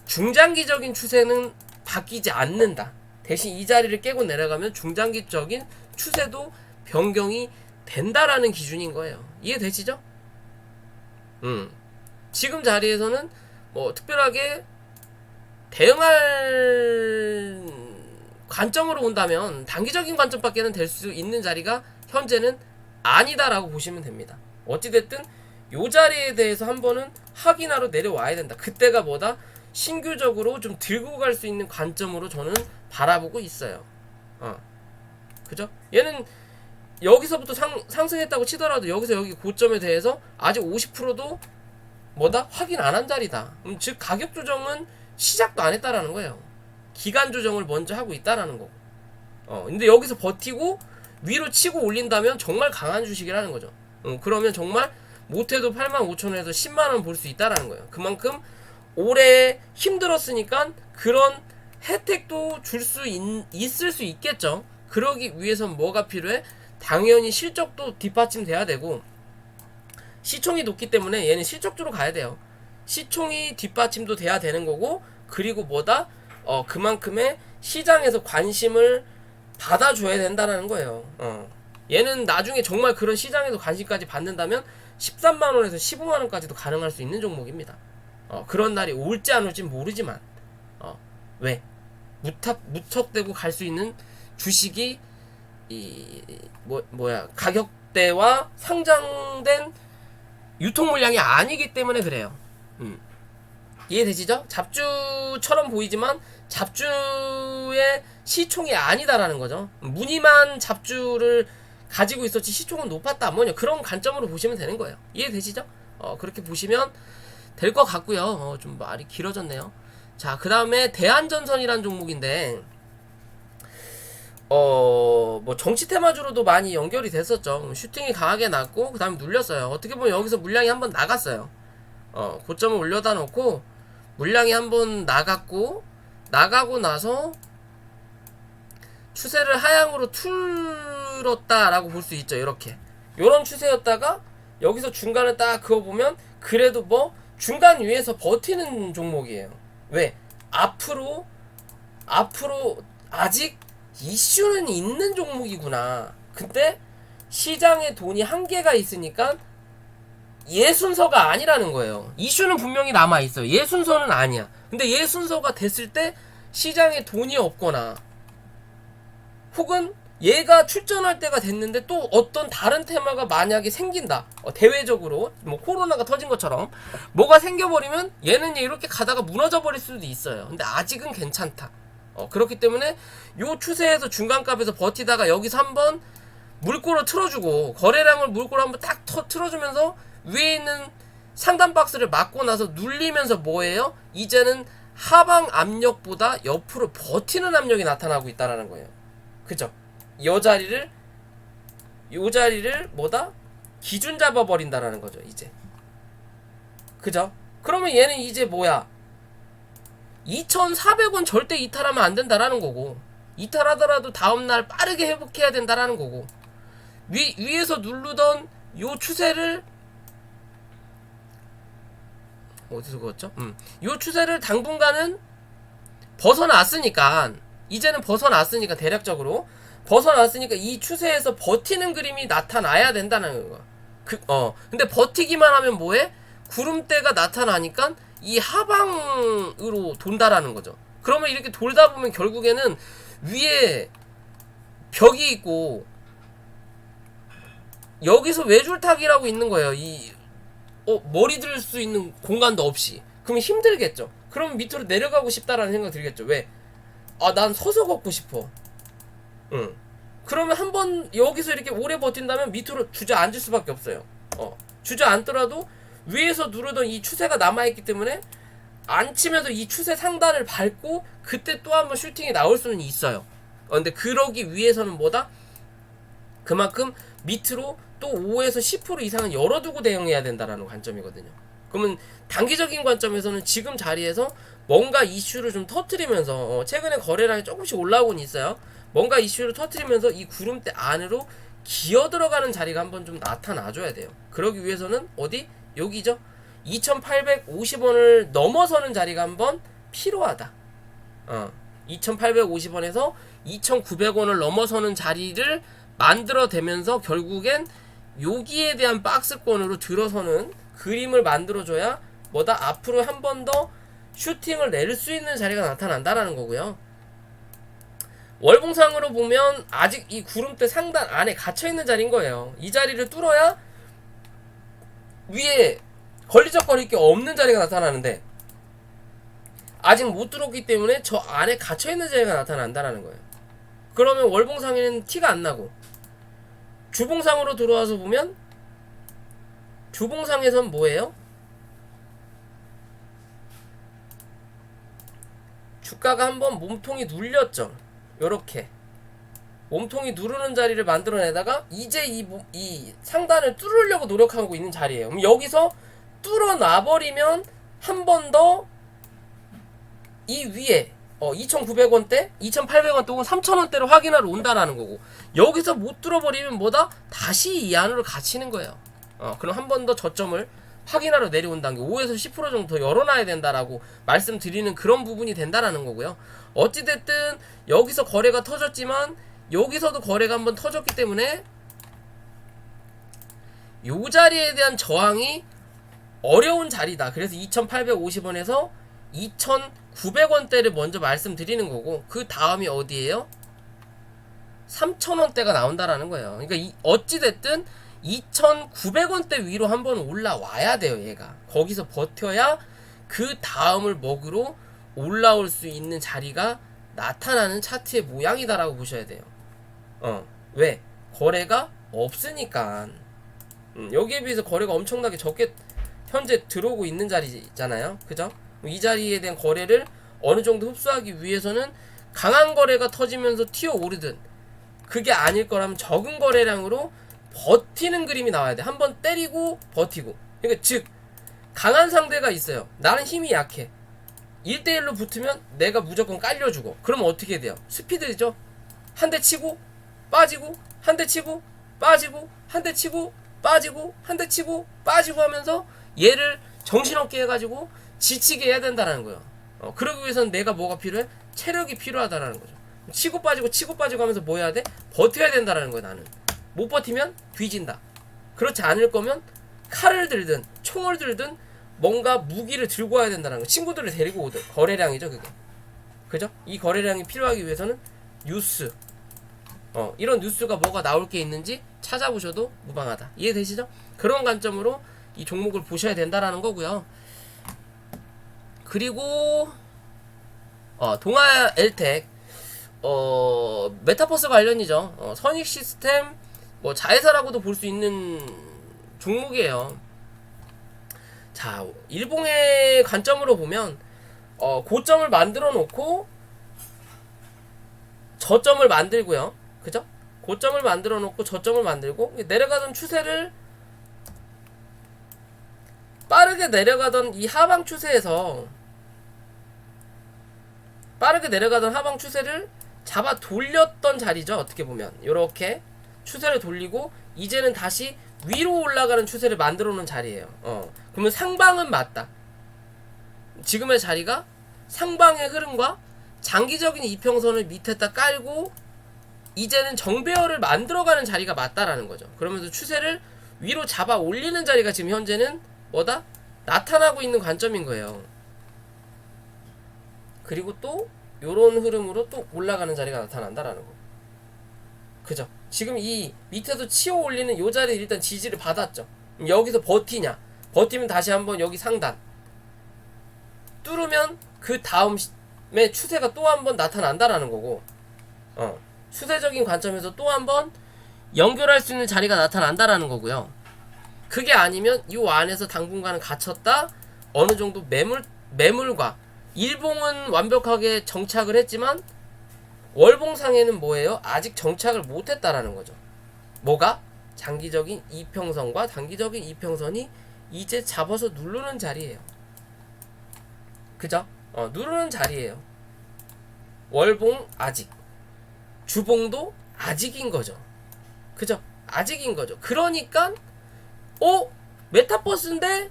중장기적인 추세는 바뀌지 않는다. 대신 이 자리를 깨고 내려가면 중장기적인 추세도 변경이 된다라는 기준인 거예요. 이해되시죠? 지금 자리에서는 뭐 특별하게 대응할 관점으로 본다면 단기적인 관점밖에는 될 수 있는 자리가 현재는 아니다라고 보시면 됩니다. 어찌됐든 요 자리에 대해서 한 번은 확인하러 내려와야 된다. 그때가 뭐다? 신규적으로 좀 들고 갈 수 있는 관점으로 저는 바라보고 있어요. 그죠? 얘는 여기서부터 상승했다고 치더라도 여기서 여기 고점에 대해서 아직 50%도 뭐다? 확인 안 한 자리다. 즉 가격 조정은 시작도 안 했다라는 거예요. 기간 조정을 먼저 하고 있다라는 거고. 근데 여기서 버티고 위로 치고 올린다면 정말 강한 주식이라는 거죠. 그러면 정말 못해도 85,000원에서 10만원 볼 수 있다라는 거예요. 그만큼 올해 힘들었으니까 그런 혜택도 줄 수 있을 수 있겠죠. 그러기 위해선 뭐가 필요해? 당연히 실적도 뒷받침돼야 되고, 시총이 높기 때문에 얘는 실적주로 가야 돼요. 시총이 뒷받침도 돼야 되는 거고, 그리고 뭐다? 그만큼의 시장에서 관심을 받아줘야 된다는 거예요. 얘는 나중에 정말 그런 시장에서 관심까지 받는다면 13만원에서 15만원까지도 가능할 수 있는 종목입니다. 그런 날이 올지 안 올지 모르지만 왜? 무턱대고 갈 수 있는 주식이 가격대와 상장된 유통 물량이 아니기 때문에 그래요. 이해되시죠? 잡주처럼 보이지만 잡주의 시총이 아니다라는 거죠. 무늬만 잡주를 가지고 있었지 시총은 높았다 뭐냐, 그런 관점으로 보시면 되는 거예요. 이해되시죠? 그렇게 보시면 될 것 같고요. 좀 말이 길어졌네요. 자, 그 다음에 대한전선이란 종목인데 뭐 정치 테마주로도 많이 연결이 됐었죠. 슈팅이 강하게 났고 그 다음에 눌렸어요. 어떻게 보면 여기서 물량이 한번 나갔어요. 고점을 올려다 놓고 물량이 한번 나가고 나서 추세를 하향으로 틀었다라고 볼 수 있죠. 이렇게 요런 추세였다가 여기서 중간을 딱 그어보면 그래도 뭐 중간 위에서 버티는 종목이에요. 왜? 앞으로 아직 이슈는 있는 종목이구나. 근데 시장에 돈이 한계가 있으니까 얘 순서가 아니라는 거예요. 이슈는 분명히 남아있어요. 얘 순서는 아니야. 근데 얘 순서가 됐을 때 시장에 돈이 없거나 혹은 얘가 출전할 때가 됐는데 또 어떤 다른 테마가 만약에 생긴다. 대외적으로 뭐 코로나가 터진 것처럼 뭐가 생겨버리면 얘는 이렇게 가다가 무너져 버릴 수도 있어요. 근데 아직은 괜찮다. 그렇기 때문에 요 추세에서 중간값에서 버티다가 여기서 한번 물꼬를 틀어주고 거래량을 물꼬를 한번 딱 틀어주면서 위에 있는 상단 박스를 막고 나서 눌리면서 뭐예요? 이제는 하방 압력보다 옆으로 버티는 압력이 나타나고 있다라는 거예요. 그죠? 요 자리를 뭐다? 기준 잡아 버린다라는 거죠, 이제. 그죠? 그러면 얘는 이제 뭐야? 2,400원 절대 이탈하면 안 된다라는 거고, 이탈하더라도 다음날 빠르게 회복해야 된다라는 거고, 위에서 누르던 요 추세를 어디서 그었죠? 요 추세를 당분간은 벗어났으니까, 이제는 벗어났으니까, 대략적으로 벗어났으니까 이 추세에서 버티는 그림이 나타나야 된다는 거. 근데 버티기만 하면 뭐해? 구름대가 나타나니까 이 하방으로 돈다라는 거죠. 그러면 이렇게 돌다 보면 결국에는 위에 벽이 있고 여기서 외줄타기라고 있는 거예요. 머리 들 수 있는 공간도 없이. 그러면 힘들겠죠. 그러면 밑으로 내려가고 싶다라는 생각 들겠죠. 왜? 난 서서 걷고 싶어. 그러면 한번 여기서 이렇게 오래 버틴다면 밑으로 주저앉을 수밖에 없어요. 주저앉더라도 위에서 누르던 이 추세가 남아있기 때문에 안 치면서 이 추세 상단을 밟고 그때 또 한번 슈팅이 나올 수는 있어요. 근데 그러기 위해서는 뭐다? 그만큼 밑으로 또 5에서 10% 이상은 열어두고 대응해야 된다라는 관점이거든요. 그러면 단기적인 관점에서는 지금 자리에서 뭔가 이슈를 좀 터트리면서 최근에 거래량이 조금씩 올라오곤 있어요. 뭔가 이슈를 터트리면서 이 구름대 안으로 기어 들어가는 자리가 한번 좀 나타나줘야 돼요. 그러기 위해서는 어디? 여기죠. 2,850원을 넘어서는 자리가 한번 필요하다. 2,850원에서 2,900원을 넘어서는 자리를 만들어대면서 결국엔 여기에 대한 박스권으로 들어서는 그림을 만들어줘야 뭐다? 앞으로 한 번 더 슈팅을 낼 수 있는 자리가 나타난다라는 거고요. 월봉상으로 보면 아직 이 구름대 상단 안에 갇혀있는 자리인 거예요. 이 자리를 뚫어야 위에 걸리적거릴 게 없는 자리가 나타나는데 아직 못 뚫었기 때문에 저 안에 갇혀있는 자리가 나타난다라는 거예요. 그러면 월봉상에는 티가 안 나고 주봉상으로 들어와서 보면 주봉상에선 뭐예요? 주가가 한번 몸통이 눌렸죠. 요렇게 몸통이 누르는 자리를 만들어내다가 이제 이 상단을 뚫으려고 노력하고 있는 자리예요. 그럼 여기서 뚫어놔버리면 한 번 더 이 위에 2,900원대, 2,800원대 혹은 3,000원대를 확인하러 온다라는 거고, 여기서 못 뚫어버리면 뭐다? 다시 이 안으로 갇히는 거예요. 그럼 한 번 더 저점을 확인하러 내려온다는 게 5에서 10% 정도 더 열어놔야 된다라고 말씀드리는 그런 부분이 된다라는 거고요. 어찌됐든 여기서 거래가 터졌지만 여기서도 거래가 한번 터졌기 때문에 요 자리에 대한 저항이 어려운 자리다. 그래서 2,850원에서 2,900원대를 먼저 말씀드리는 거고, 그 다음이 어디예요? 3,000원대가 나온다라는 거예요. 그러니까 어찌됐든 2,900원대 위로 한번 올라와야 돼요. 얘가 거기서 버텨야 그 다음을 먹으러 올라올 수 있는 자리가 나타나는 차트의 모양이다라고 보셔야 돼요. 왜? 거래가 없으니까. 여기에 비해서 거래가 엄청나게 적게 현재 들어오고 있는 자리잖아요. 그죠? 이 자리에 대한 거래를 어느 정도 흡수하기 위해서는 강한 거래가 터지면서 튀어오르든, 그게 아닐 거라면 적은 거래량으로 버티는 그림이 나와야 돼. 한번 때리고 버티고. 그러니까 즉 강한 상대가 있어요. 나는 힘이 약해. 1대1로 붙으면 내가 무조건 깔려주고. 그러면 어떻게 돼요? 스피드죠. 한 대 치고 빠지고, 한 대 치고 빠지고, 한 대 치고 빠지고, 한 대 치고 빠지고 하면서 얘를 정신없게 해가지고 지치게 해야 된다는 거예요. 그러기 위해서는 내가 뭐가 필요해? 체력이 필요하다라는 거죠. 치고 빠지고 하면서 뭐 해야 돼? 버텨야 된다라는 거예요. 나는 못 버티면 뒤진다. 그렇지 않을 거면 칼을 들든 총을 들든 뭔가 무기를 들고 와야 된다는 거. 친구들을 데리고 오든. 거래량이죠, 그게. 그죠? 이 거래량이 필요하기 위해서는 뉴스, 이런 뉴스가 뭐가 나올 게 있는지 찾아보셔도 무방하다. 이해되시죠? 그런 관점으로 이 종목을 보셔야 된다라는 거고요. 그리고 동아 엘텍, 메타버스 관련이죠. 선익 시스템, 뭐 자회사라고도 볼 수 있는 종목이에요. 자, 일봉의 관점으로 보면 고점을 만들어 놓고 저점을 만들고요. 그죠? 고점을 만들어 놓고 저점을 만들고 내려가던 추세를 빠르게 내려가던 이 하방 추세에서 빠르게 내려가던 하방 추세를 잡아 돌렸던 자리죠. 어떻게 보면 이렇게 추세를 돌리고 이제는 다시 위로 올라가는 추세를 만들어 놓은 자리예요. 그러면 상방은 맞다. 지금의 자리가 상방의 흐름과 장기적인 이평선을 밑에다 깔고 이제는 정배열을 만들어가는 자리가 맞다라는 거죠. 그러면서 추세를 위로 잡아 올리는 자리가 지금 현재는 뭐다? 나타나고 있는 관점인 거예요. 그리고 또 요런 흐름으로 또 올라가는 자리가 나타난다라는 거. 그죠? 지금 이 밑에서 치어 올리는 요 자리에 일단 지지를 받았죠. 여기서 버티냐? 버티면 다시 한번 여기 상단 뚫으면 그 다음에 추세가 또 한번 나타난다라는 거고, 추세적인 관점에서 또 한번 연결할 수 있는 자리가 나타난다라는 거고요. 그게 아니면 이 안에서 당분간은 갇혔다 어느 정도 매물과 일봉은 완벽하게 정착을 했지만 월봉상에는 뭐예요? 아직 정착을 못했다라는 거죠. 뭐가? 장기적인 이평선과 단기적인 이평선이 이제 잡아서 누르는 자리예요. 그죠? 누르는 자리예요. 월봉 아직, 주봉도 아직인 거죠. 그죠? 아직인 거죠. 그러니까 메타버스인데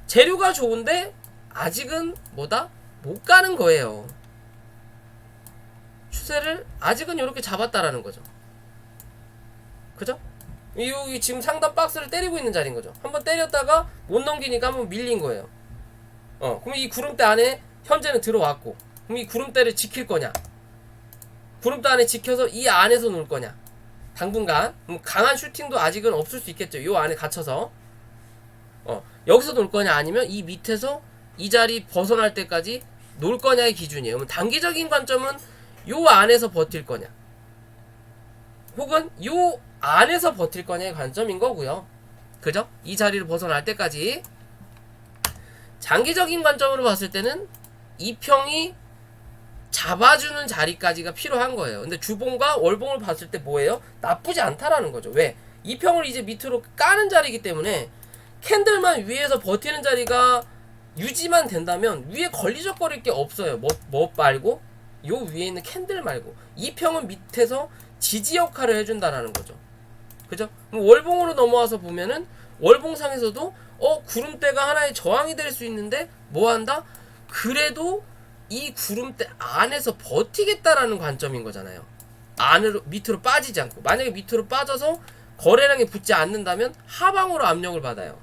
재료가 좋은데 아직은 뭐다? 못 가는 거예요. 추세를 아직은 이렇게 잡았다라는 거죠. 그죠? 여기 지금 상단 박스를 때리고 있는 자리인 거죠. 한번 때렸다가 못 넘기니까 한번 밀린 거예요. 그럼 이 구름대 안에 현재는 들어왔고, 그럼 이 구름대를 지킬 거냐? 구름대 안에 지켜서 이 안에서 놀 거냐? 당분간 강한 슈팅도 아직은 없을 수 있겠죠. 요 안에 갇혀서 여기서 놀 거냐, 아니면 이 밑에서 이 자리 벗어날 때까지 놀 거냐의 기준이에요. 그럼 단기적인 관점은 요 안에서 버틸 거냐, 혹은 요 안에서 버틸 거냐의 관점인 거고요. 그죠? 이 자리를 벗어날 때까지. 장기적인 관점으로 봤을 때는 이평이 잡아주는 자리까지가 필요한 거예요. 근데 주봉과 월봉을 봤을 때 뭐예요? 나쁘지 않다라는 거죠. 왜? 이평을 이제 밑으로 까는 자리이기 때문에 캔들만 위에서 버티는 자리가 유지만 된다면 위에 걸리적거릴 게 없어요. 뭐 말고? 요 위에 있는 캔들 말고. 이평은 밑에서 지지 역할을 해준다라는 거죠. 그죠? 그럼 월봉으로 넘어와서 보면은 월봉상에서도 구름대가 하나의 저항이 될 수 있는데 뭐 한다? 그래도 이 구름대 안에서 버티겠다라는 관점인 거잖아요. 안으로 밑으로 빠지지 않고. 만약에 밑으로 빠져서 거래량이 붙지 않는다면 하방으로 압력을 받아요.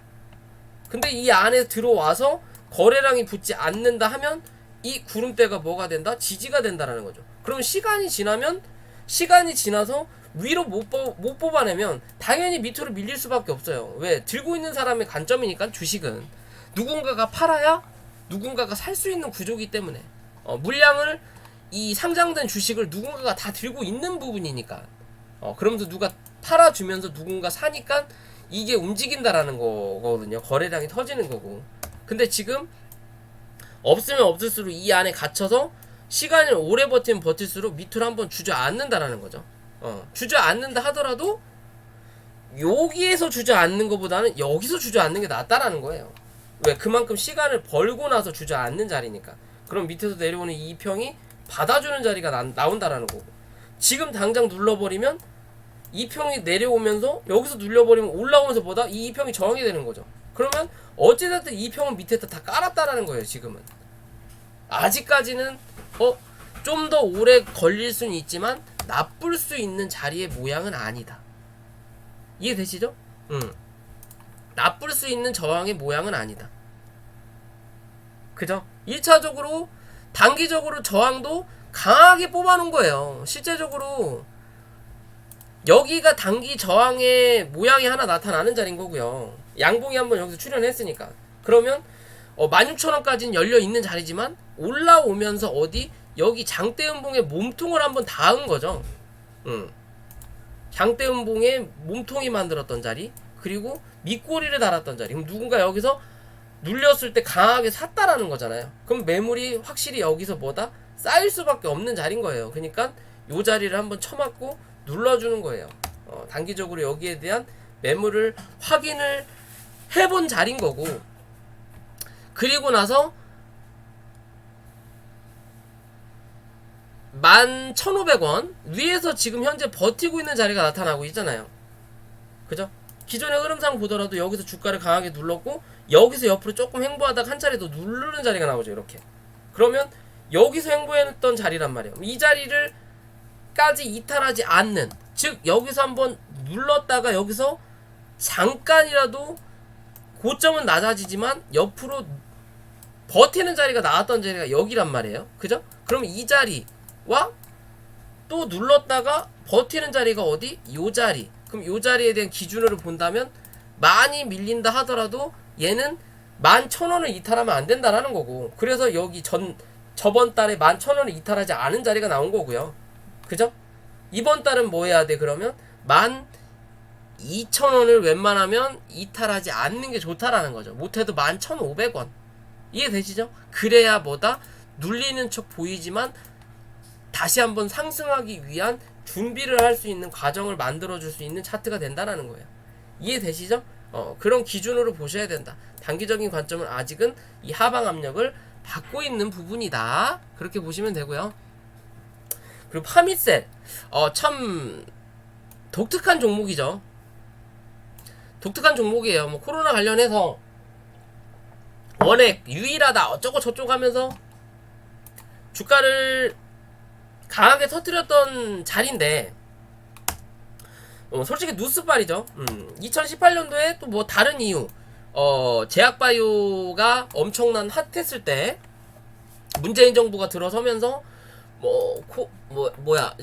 근데 이 안에 들어와서 거래량이 붙지 않는다 하면 이 구름대가 뭐가 된다? 지지가 된다라는 거죠. 그럼 시간이 지나서 위로 못 뽑아내면 당연히 밑으로 밀릴 수밖에 없어요. 왜? 들고 있는 사람의 관점이니까. 주식은 누군가가 팔아야 누군가가 살 수 있는 구조이기 때문에 물량을, 이 상장된 주식을 누군가가 다 들고 있는 부분이니까. 그러면서 누가 팔아주면서 누군가 사니까 이게 움직인다라는 거거든요. 거래량이 터지는 거고. 근데 지금 없으면 없을수록 이 안에 갇혀서 시간을 오래 버티면 버틸수록 밑으로 한번 주저앉는다라는 거죠. 주저앉는다 하더라도 여기에서 주저앉는 것보다는 여기서 주저앉는 게 낫다라는 거예요. 왜? 그만큼 시간을 벌고 나서 주저앉는 자리니까. 그럼 밑에서 내려오는 이 이평이 받아주는 자리가 나온다라는 거고. 지금 당장 눌러버리면 이평이 내려오면서 여기서 눌려버리면 올라오면서 보다 이 이평이 저항이 되는 거죠. 그러면 어찌됐든 이평은 밑에다 다 깔았다라는 거예요. 지금은 아직까지는 좀 더 오래 걸릴 수는 있지만 나쁠 수 있는 자리의 모양은 아니다. 이해되시죠? 나쁠 수 있는 저항의 모양은 아니다. 그죠? 1차적으로 단기적으로 저항도 강하게 뽑아놓은 거예요. 실제적으로 여기가 단기 저항의 모양이 하나 나타나는 자리인 거고요. 양봉이 한번 여기서 출현했으니까. 그러면 16,000원까지는 열려있는 자리지만 올라오면서 어디? 여기 장대음봉의 몸통을 한번 닿은 거죠. 장대음봉의 몸통이 만들었던 자리, 그리고 밑꼬리를 달았던 자리. 그럼 누군가 여기서 눌렸을 때 강하게 샀다라는 거잖아요. 그럼 매물이 확실히 여기서 뭐다? 쌓일 수밖에 없는 자리인 거예요. 그러니까 요 자리를 한번 쳐맞고 눌러주는 거예요. 단기적으로 여기에 대한 매물을 확인을 해본 자리인 거고, 그리고 나서 11,500원 위에서 지금 현재 버티고 있는 자리가 나타나고 있잖아요. 그죠? 기존의 흐름상 보더라도 여기서 주가를 강하게 눌렀고 여기서 옆으로 조금 횡보하다가 한 차례 더 누르는 자리가 나오죠. 이렇게. 그러면 여기서 횡보했던 자리란 말이에요. 이 자리를 까지 이탈하지 않는, 즉 여기서 한번 눌렀다가 여기서 잠깐이라도 고점은 낮아지지만 옆으로 버티는 자리가 나왔던 자리가 여기란 말이에요. 그죠? 그러면 이 자리와 또 눌렀다가 버티는 자리가 어디? 요 자리. 그럼 요 자리에 대한 기준으로 본다면 많이 밀린다 하더라도 얘는 11,000원을 이탈하면 안 된다라는 거고, 그래서 여기 저번 달에 11,000원을 이탈하지 않은 자리가 나온 거고요. 그죠? 이번 달은 뭐 해야 돼? 그러면 12,000원을 웬만하면 이탈하지 않는 게 좋다라는 거죠. 못해도 11,500원. 이해되시죠? 그래야 뭐다? 눌리는 척 보이지만 다시 한번 상승하기 위한 준비를 할 수 있는 과정을 만들어줄 수 있는 차트가 된다는 거예요. 이해되시죠? 그런 기준으로 보셔야 된다. 단기적인 관점은 아직은 이 하방 압력을 받고 있는 부분이다. 그렇게 보시면 되고요. 그리고 파미셀, 참 독특한 종목이죠. 독특한 종목이에요. 뭐 코로나 관련해서 원액 유일하다 어쩌고 저쩌고 하면서 주가를 강하게 터뜨렸던 자리인데, 솔직히 누스빨이죠. 2018년도에 또 뭐 다른 이유, 제약바이오가 엄청난 핫했을 때 문재인 정부가 들어서면서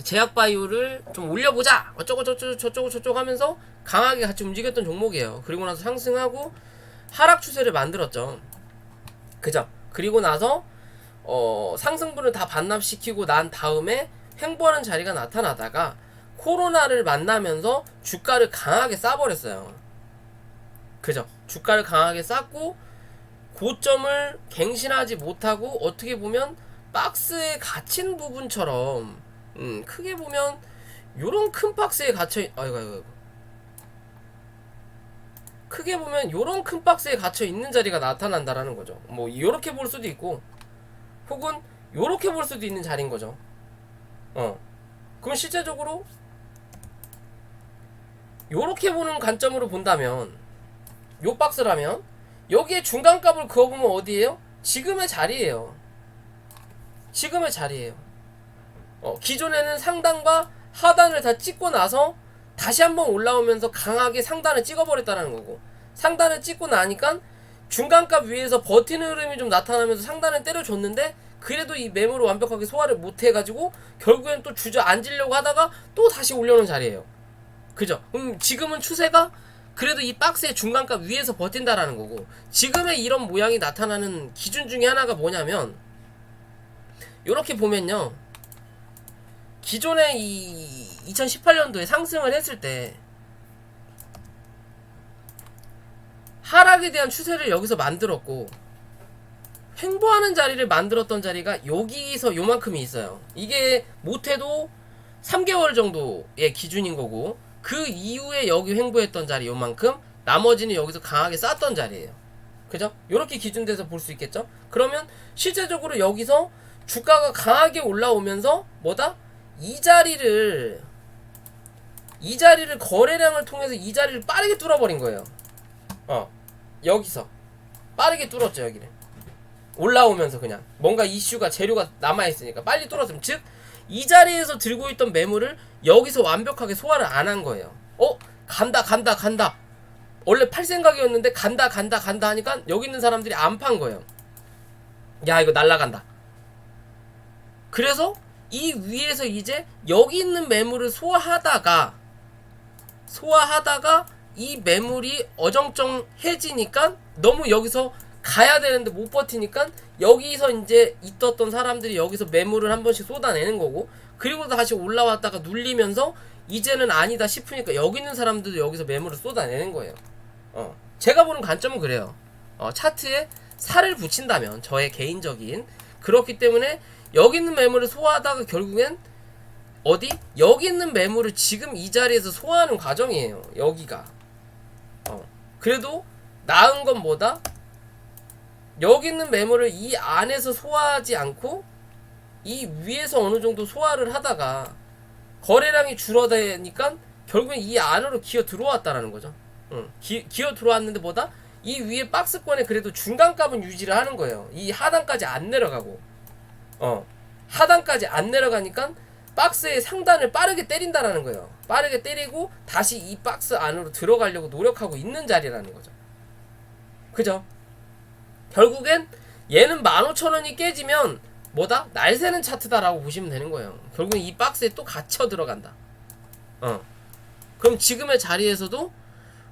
제약바이오를 좀 올려보자 어쩌고 저쩌고 하면서 강하게 같이 움직였던 종목이에요. 그리고 나서 상승하고 하락 추세를 만들었죠. 그죠? 그리고 나서 상승분을 다 반납시키고 난 다음에 횡보하는 자리가 나타나다가 코로나를 만나면서 주가를 강하게 싸버렸어요. 그죠? 주가를 강하게 쌌고 고점을 갱신하지 못하고 어떻게 보면 박스에 갇힌 부분처럼, 크게 보면 요런 큰 박스에 갇혀 아이고 크게 보면 요런 큰 박스에 갇혀 있는 자리가 나타난다라는 거죠. 뭐 요렇게 볼 수도 있고 혹은 요렇게 볼 수도 있는 자리인 거죠. 그럼 실제적으로 요렇게 보는 관점으로 본다면, 요 박스라면 여기에 중간값을 그어보면 어디에요? 지금의 자리예요. 지금의 자리예요. 기존에는 상단과 하단을 다 찍고 나서 다시 한번 올라오면서 강하게 상단을 찍어버렸다는 거고, 상단을 찍고 나니까 중간값 위에서 버티는 흐름이 좀 나타나면서 상단을 때려줬는데 그래도 이 매물을 완벽하게 소화를 못해가지고 결국엔 또 주저앉으려고 하다가 또 다시 올려놓은 자리예요. 그죠? 지금은 추세가 그래도 이 박스의 중간값 위에서 버틴다라는 거고, 지금의 이런 모양이 나타나는 기준 중에 하나가 뭐냐면, 요렇게 보면요, 기존에 이 2018년도에 상승을 했을 때 하락에 대한 추세를 여기서 만들었고 횡보하는 자리를 만들었던 자리가 여기서 요만큼이 있어요. 이게 못해도 3개월 정도의 기준인 거고, 그 이후에 여기 횡보했던 자리 요만큼, 나머지는 여기서 강하게 쌌던 자리예요. 그죠? 요렇게 기준돼서 볼 수 있겠죠? 그러면 실제적으로 여기서 주가가 강하게 올라오면서 뭐다? 이 자리를 거래량을 통해서 이 자리를 빠르게 뚫어버린 거예요. 여기서 빠르게 뚫었죠. 여기를 올라오면서 그냥 뭔가 이슈가 재료가 남아있으니까 빨리 뚫었으면, 즉 이 자리에서 들고 있던 매물을 여기서 완벽하게 소화를 안 한 거예요. 간다 원래 팔 생각이었는데 간다 하니까 여기 있는 사람들이 안 판 거예요. 야, 이거 날라간다. 그래서 이 위에서 이제 여기 있는 매물을 소화하다가 이 매물이 어정쩡해지니까 너무 여기서 가야 되는데 못 버티니까 여기서 이제 있었던 사람들이 여기서 매물을 한 번씩 쏟아내는 거고, 그리고 다시 올라왔다가 눌리면서 이제는 아니다 싶으니까 여기 있는 사람들도 여기서 매물을 쏟아내는 거예요. 제가 보는 관점은 그래요. 차트에 살을 붙인다면, 저의 개인적인, 그렇기 때문에 여기 있는 매물을 소화하다가 결국엔 어디? 여기 있는 매물을 지금 이 자리에서 소화하는 과정이에요. 여기가. 그래도 나은 건 뭐다? 여기 있는 매물을 이 안에서 소화하지 않고 이 위에서 어느 정도 소화를 하다가 거래량이 줄어드니까 결국엔 이 안으로 기어 들어왔다라는 거죠. 기어 들어왔는데 뭐다? 이 위에 박스권에 그래도 중간값은 유지를 하는 거예요. 이 하단까지 안 내려가고. 하단까지 안 내려가니까 박스의 상단을 빠르게 때린다라는 거예요. 빠르게 때리고 다시 이 박스 안으로 들어가려고 노력하고 있는 자리라는 거죠. 그죠? 결국엔 얘는 15,000원이 깨지면 뭐다? 날새는 차트다라고 보시면 되는 거예요. 결국엔 이 박스에 또 갇혀 들어간다. 그럼 지금의 자리에서도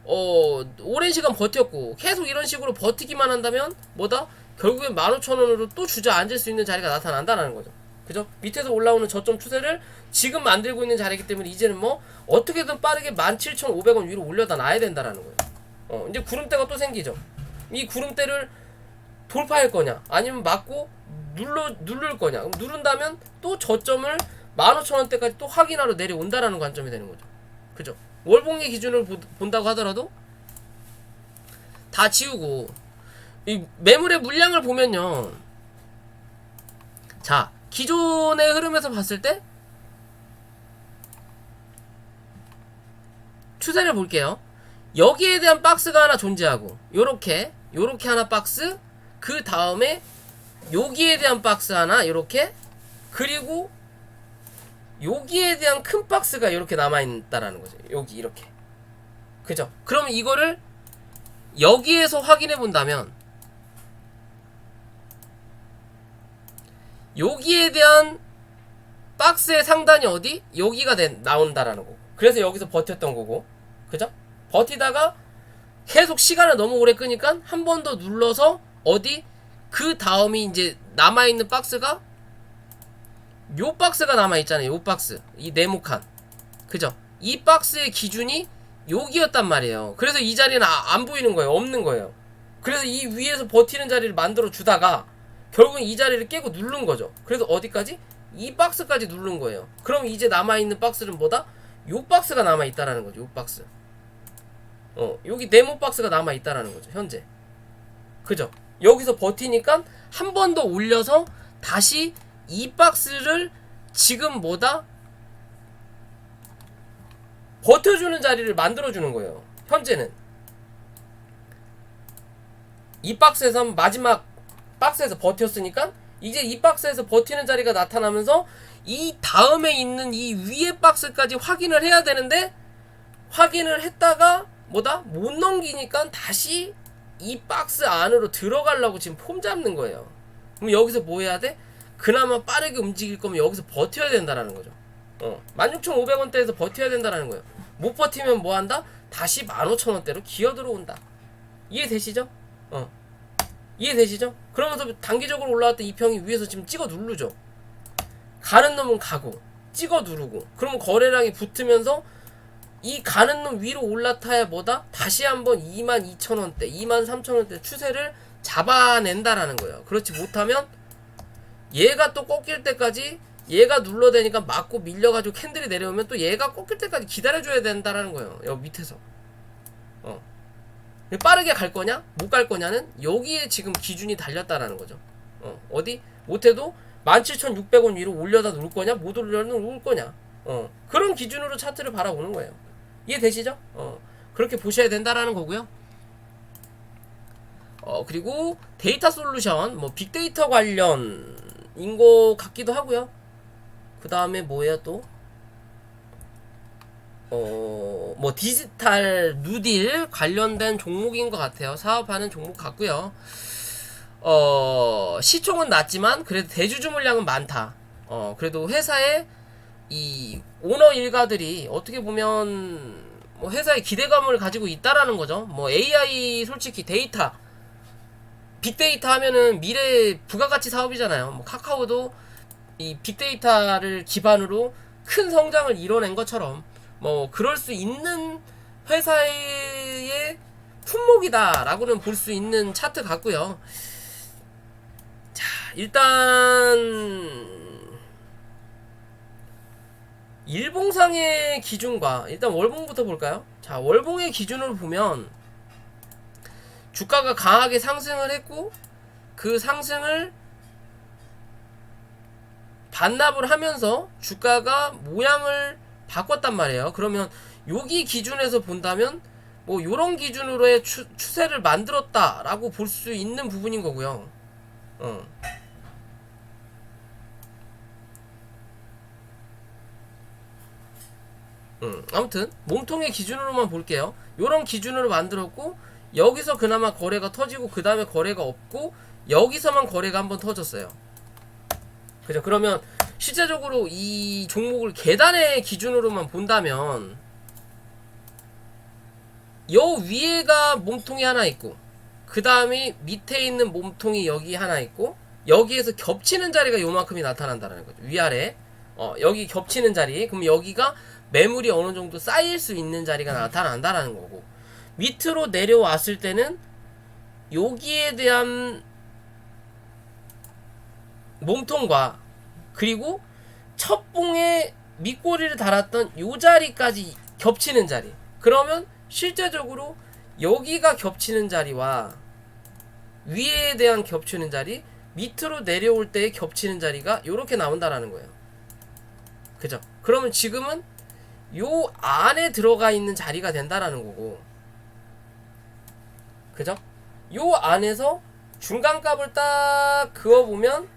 오랜 시간 버텼고 계속 이런 식으로 버티기만 한다면 뭐다? 결국엔 15,000원으로 또 주저앉을 수 있는 자리가 나타난다는 거죠. 그죠? 밑에서 올라오는 저점 추세를 지금 만들고 있는 자리이기 때문에 이제는 뭐 어떻게든 빠르게 17,500원 위로 올려다 놔야 된다라는 거예요. 이제 구름대가 또 생기죠. 이 구름대를 돌파할 거냐 아니면 맞고 누를 거냐. 그럼 누른다면 또 저점을 15,000원대까지 또 확인하러 내려온다라는 관점이 되는 거죠. 그죠? 월봉의 기준을 본다고 하더라도 다 지우고 이 매물의 물량을 보면요. 자, 기존의 흐름에서 봤을 때 추세를 볼게요. 여기에 대한 박스가 하나 존재하고 요렇게 하나 박스, 그 다음에 여기에 대한 박스 하나 요렇게, 그리고 여기에 대한 큰 박스가 이렇게 남아있다라는 거죠. 여기 이렇게. 그죠? 그럼 이거를 여기에서 확인해 본다면 여기에 대한 박스의 상단이 어디? 여기가 나온다라는 거고. 그래서 여기서 버텼던 거고. 그죠? 버티다가 계속 시간을 너무 오래 끄니까 한 번 더 눌러서 어디? 그 다음이 이제 남아있는 박스가 요 박스가 남아있잖아요. 요 박스. 이 네모칸. 그죠? 이 박스의 기준이 여기였단 말이에요. 그래서 이 자리는 안 보이는 거예요. 없는 거예요. 그래서 이 위에서 버티는 자리를 만들어 주다가 결국은 이 자리를 깨고 누른 거죠. 그래서 어디까지? 이 박스까지 누른 거예요. 그럼 이제 남아있는 박스는 뭐다? 요 박스가 남아있다라는 거죠. 요 박스. 여기 네모 박스가 남아있다라는 거죠. 현재. 그죠? 여기서 버티니까 한 번 더 올려서 다시 이 박스를 지금 뭐다? 버텨주는 자리를 만들어주는 거예요. 현재는. 이 박스에서 마지막 박스에서 버텼으니까 이제 이 박스에서 버티는 자리가 나타나면서 이 다음에 있는 이 위에 박스까지 확인을 해야 되는데 확인을 했다가 뭐다? 못 넘기니까 다시 이 박스 안으로 들어가려고 지금 폼 잡는 거예요. 그럼 여기서 뭐 해야 돼? 그나마 빠르게 움직일 거면 여기서 버텨야 된다라는 거죠. 16,500원대에서 버텨야 된다라는 거예요. 못 버티면 뭐 한다? 다시 15,000원대로 기어 들어온다. 이해되시죠? 이해되시죠? 그러면서 단기적으로 올라왔던 이 평이 위에서 지금 찍어 누르죠. 가는 놈은 가고 찍어 누르고 그러면 거래량이 붙으면서 이 가는 놈 위로 올라타야 뭐다? 다시 한번 22,000원대 23,000원대 추세를 잡아낸다라는 거예요. 그렇지 못하면 얘가 또 꺾일 때까지 얘가 눌러대니까 맞고 밀려가지고 캔들이 내려오면 또 얘가 꺾일 때까지 기다려줘야 된다라는 거예요. 여기 밑에서. 빠르게 갈 거냐? 못 갈 거냐는 여기에 지금 기준이 달렸다라는 거죠. 어디? 못해도 17,600원 위로 올려다 놓을 거냐? 못 올려다 놓을 거냐? 그런 기준으로 차트를 바라보는 거예요. 이해되시죠? 그렇게 보셔야 된다라는 거고요. 그리고 데이터 솔루션, 뭐 빅데이터 관련인 거 같기도 하고요. 그 다음에 뭐야 또? 뭐 디지털 뉴딜 관련된 종목인 것 같아요. 사업하는 종목 같고요. 시총은 낮지만 그래도 대주주 물량은 많다. 그래도 회사의 이 오너 일가들이 어떻게 보면 뭐 회사에 기대감을 가지고 있다라는 거죠. 뭐 AI 솔직히 데이터 빅데이터 하면은 미래 부가가치 사업이잖아요. 뭐 카카오도 이 빅데이터를 기반으로 큰 성장을 이뤄낸 것처럼 뭐 그럴 수 있는 회사의 품목이다 라고는 볼 수 있는 차트 같고요. 자, 일단 일봉상의 기준과 일단 월봉부터 볼까요? 자, 월봉의 기준으로 보면 주가가 강하게 상승을 했고 그 상승을 반납을 하면서 주가가 모양을 바꿨단 말이에요. 그러면 여기 기준에서 본다면 뭐 요런 기준으로의 추세를 만들었다 라고 볼 수 있는 부분인 거고요. 아무튼 몸통의 기준으로만 볼게요. 요런 기준으로 만들었고 여기서 그나마 거래가 터지고 그 다음에 거래가 없고 여기서만 거래가 한번 터졌어요. 그죠? 그러면 실제적으로 이 종목을 계단의 기준으로만 본다면 요 위에가 몸통이 하나 있고 그 다음에 밑에 있는 몸통이 여기 하나 있고 여기에서 겹치는 자리가 요만큼이 나타난다는 거죠. 위아래 여기 겹치는 자리, 그럼 여기가 매물이 어느 정도 쌓일 수 있는 자리가 나타난다라는 거고, 밑으로 내려왔을 때는 여기에 대한 몸통과 그리고 첫 봉에 밑꼬리를 달았던 요 자리까지 겹치는 자리, 그러면 실제적으로 여기가 겹치는 자리와 위에 대한 겹치는 자리, 밑으로 내려올 때의 겹치는 자리가 요렇게 나온다라는 거예요. 그죠? 그러면 지금은 요 안에 들어가 있는 자리가 된다라는 거고, 그죠? 요 안에서 중간값을 딱 그어보면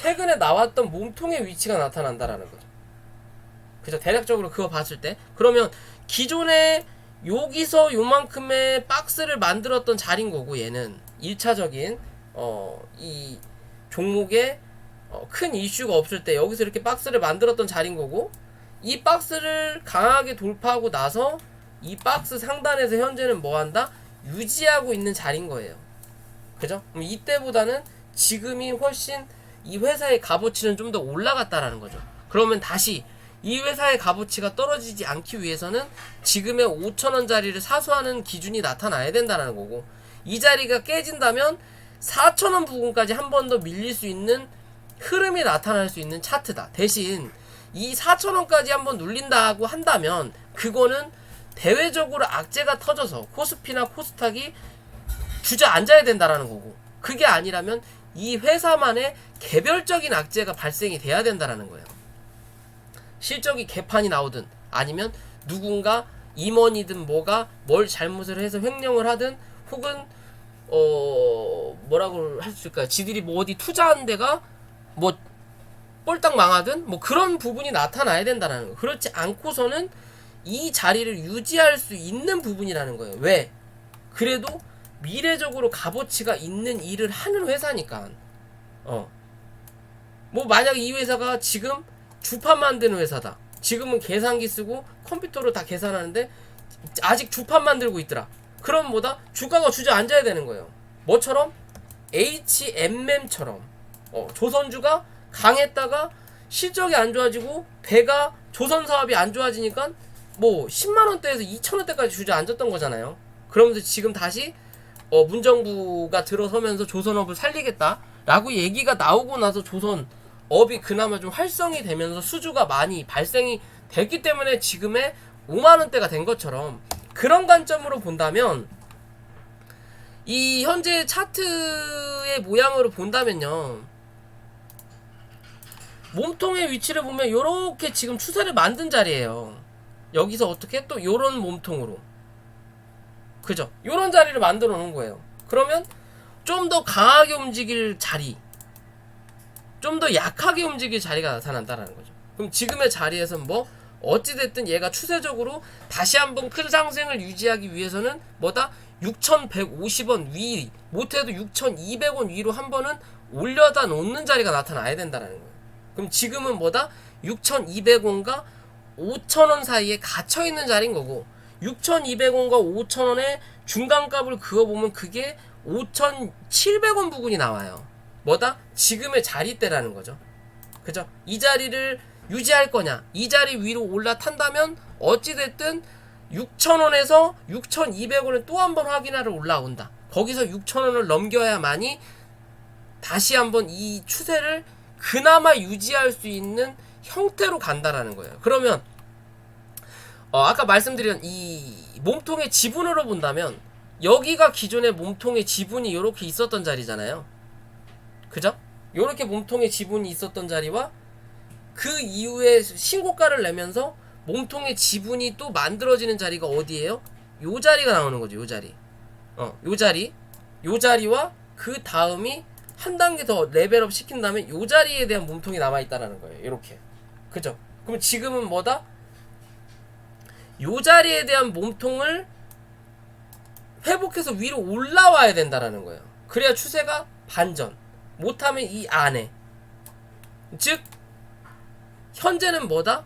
최근에 나왔던 몸통의 위치가 나타난다라는 거죠. 그죠? 대략적으로 그거 봤을 때, 그러면 기존에 여기서 요만큼의 박스를 만들었던 자리인 거고, 얘는 1차적인 이 종목에 큰 이슈가 없을 때 여기서 이렇게 박스를 만들었던 자리인 거고, 이 박스를 강하게 돌파하고 나서 이 박스 상단에서 현재는 뭐한다? 유지하고 있는 자리인 거예요. 그죠? 그럼 이때보다는 지금이 훨씬 이 회사의 값어치는 좀 더 올라갔다라는 거죠. 그러면 다시 이 회사의 값어치가 떨어지지 않기 위해서는 지금의 5,000원 자리를 사수하는 기준이 나타나야 된다는 거고, 이 자리가 깨진다면 4,000원 부근까지 한 번 더 밀릴 수 있는 흐름이 나타날 수 있는 차트다. 대신 이 4,000원까지 한번 눌린다고 한다면 그거는 대외적으로 악재가 터져서 코스피나 코스닥이 주저앉아야 된다라는 거고, 그게 아니라면 이 회사만의 개별적인 악재가 발생이 돼야 된다라는 거예요. 실적이 개판이 나오든 아니면 누군가 임원이든 뭐가 뭘 잘못을 해서 횡령을 하든 혹은 뭐라고 할 수 있을까요? 지들이 뭐 어디 투자한 데가 뭐 꼴딱 망하든 뭐 그런 부분이 나타나야 된다는 거예요. 그렇지 않고서는 이 자리를 유지할 수 있는 부분이라는 거예요. 왜? 그래도 미래적으로 값어치가 있는 일을 하는 회사니까. 뭐 만약에 이 회사가 지금 주판 만드는 회사다. 지금은 계산기 쓰고 컴퓨터로 다 계산하는데 아직 주판 만들고 있더라. 그럼 뭐다? 주가가 주저앉아야 되는 거예요. 뭐처럼? HMM처럼 조선주가 강했다가 실적이 안 좋아지고 배가 조선 사업이 안 좋아지니까 뭐 10만원대에서 2천원대까지 주저앉았던 거잖아요. 그러면서 지금 다시 문정부가 들어서면서 조선업을 살리겠다라고 얘기가 나오고 나서 조선업이 그나마 좀 활성이 되면서 수주가 많이 발생이 됐기 때문에 지금의 5만원대가 된 것처럼, 그런 관점으로 본다면 이 현재 차트의 모양으로 본다면요, 몸통의 위치를 보면 요렇게 지금 추세를 만든 자리예요. 여기서 어떻게 또 요런 몸통으로, 그죠? 요런 자리를 만들어 놓은 거예요. 그러면 좀 더 강하게 움직일 자리, 좀 더 약하게 움직일 자리가 나타난다는 거죠. 그럼 지금의 자리에서 뭐 어찌됐든 얘가 추세적으로 다시 한번 큰 상승을 유지하기 위해서는 뭐다? 6,150원 위, 못해도 6,200원 위로 한 번은 올려다 놓는 자리가 나타나야 된다는 거예요. 그럼 지금은 뭐다? 6,200원과 5,000원 사이에 갇혀있는 자리인 거고, 6,200원과 5,000원의 중간값을 그어보면 그게 5,700원 부근이 나와요. 뭐다? 지금의 자리대라는 거죠. 그죠? 이 자리를 유지할 거냐, 이 자리 위로 올라탄다면 어찌됐든 6,000원에서 6,200원을 또 한 번 확인하러 올라온다. 거기서 6,000원을 넘겨야만이 다시 한번 이 추세를 그나마 유지할 수 있는 형태로 간다라는 거예요. 그러면 아까 말씀드린 이 몸통의 지분으로 본다면 여기가 기존의 몸통의 지분이 이렇게 있었던 자리잖아요. 그죠? 이렇게 몸통의 지분이 있었던 자리와 그 이후에 신고가를 내면서 몸통의 지분이 또 만들어지는 자리가 어디예요? 요 자리가 나오는 거죠. 요 자리. 요 자리와 그 다음이 한 단계 더 레벨업 시킨 다음에 요 자리에 대한 몸통이 남아있다라는 거예요. 이렇게. 그죠? 그럼 지금은 뭐다? 요 자리에 대한 몸통을 회복해서 위로 올라와야 된다라는 거예요. 그래야 추세가 반전. 못하면 이 안에. 즉, 현재는 뭐다?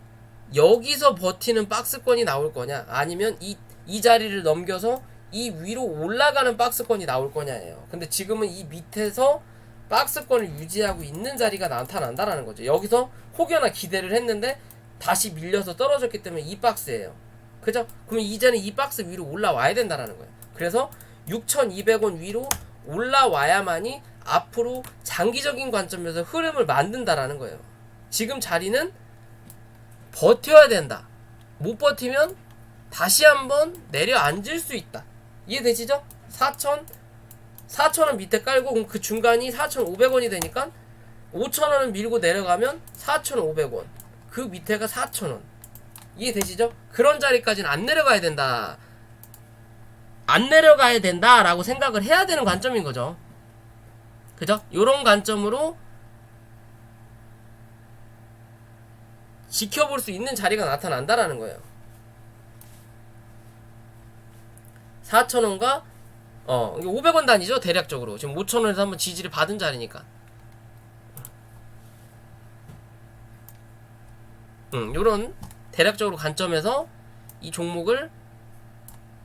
여기서 버티는 박스권이 나올 거냐? 아니면 이 자리를 넘겨서 이 위로 올라가는 박스권이 나올 거냐예요. 근데 지금은 이 밑에서 박스권을 유지하고 있는 자리가 나타난다라는 거죠. 여기서 혹여나 기대를 했는데 다시 밀려서 떨어졌기 때문에 이 박스예요. 그죠? 그러면 이제는 이 박스 위로 올라와야 된다라는 거예요. 그래서 6,200원 위로 올라와야만이 앞으로 장기적인 관점에서 흐름을 만든다라는 거예요. 지금 자리는 버텨야 된다. 못 버티면 다시 한번 내려앉을 수 있다. 이해되시죠? 4,000원 밑에 깔고 그럼 그 중간이 4,500원이 되니까 5,000원을 밀고 내려가면 4,500원. 그 밑에가 4,000원. 이해되시죠? 그런 자리까지는 안 내려가야 된다. 안 내려가야 된다라고 생각을 해야 되는 관점인 거죠. 그죠? 요런 관점으로 지켜볼 수 있는 자리가 나타난다라는 거예요. 4,000원과 500원 단위죠. 대략적으로 지금 5,000원에서 한번 지지를 받은 자리니까. 요런 대략적으로 관점에서 이 종목을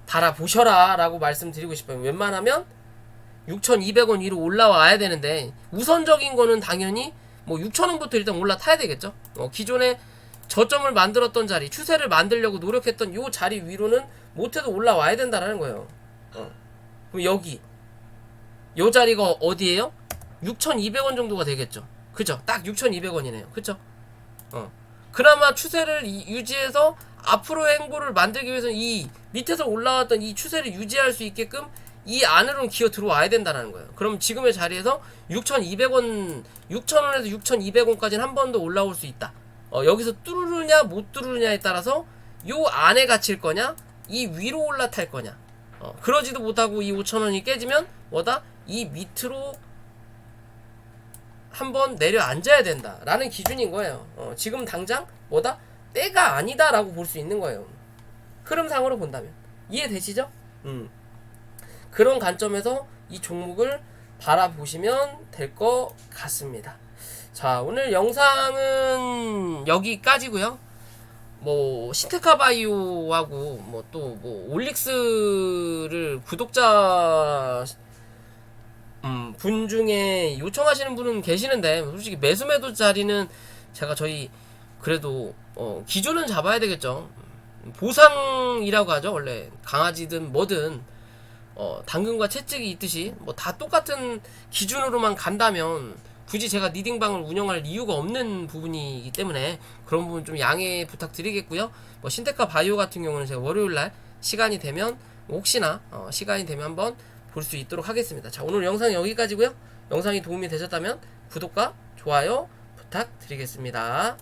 바라보셔라 라고 말씀드리고 싶어요. 웬만하면 6,200원 위로 올라와야 되는데 우선적인 거는 당연히 뭐 6,000원부터 일단 올라타야 되겠죠. 기존에 저점을 만들었던 자리, 추세를 만들려고 노력했던 요 자리 위로는 못해도 올라와야 된다라는 거예요. 그럼 여기 요 자리가 어디예요? 6,200원 정도가 되겠죠. 그죠? 딱 6,200원이네요. 그죠? 그나마 추세를 유지해서 앞으로의 행보를 만들기 위해서 이 밑에서 올라왔던 이 추세를 유지할 수 있게끔 이 안으로 기어 들어와야 된다는 거예요. 그럼 지금의 자리에서 6,200원, 6,000원에서 6,200원까지는 한 번 더 올라올 수 있다. 여기서 뚫으냐 못 뚫으냐에 따라서 요 안에 갇힐 거냐, 이 위로 올라탈 거냐. 그러지도 못하고 이 5,000원이 깨지면 뭐다? 이 밑으로 한번 내려앉아야 된다 라는 기준인 거예요. 지금 당장 뭐다? 때가 아니다 라고 볼 수 있는 거예요. 흐름상으로 본다면. 이해되시죠? 그런 관점에서 이 종목을 바라보시면 될 것 같습니다. 자, 오늘 영상은 여기까지고요. 뭐 신테카바이오하고 뭐 또 뭐 올릭스를 구독자 분 중에 요청하시는 분은 계시는데 솔직히 매수 자리는 제가 저희 그래도 기준은 잡아야 되겠죠. 보상이라고 하죠. 원래 강아지든 뭐든 당근과 채찍이 있듯이 뭐 다 똑같은 기준으로만 간다면 굳이 제가 리딩방을 운영할 이유가 없는 부분이기 때문에 그런 부분 좀 양해 부탁드리겠고요. 뭐 신테카 바이오 같은 경우는 제가 월요일날 시간이 되면 혹시나 시간이 되면 한번 볼 수 있도록 하겠습니다. 자, 오늘 영상 여기까지고요. 영상이 도움이 되셨다면 구독과 좋아요 부탁드리겠습니다.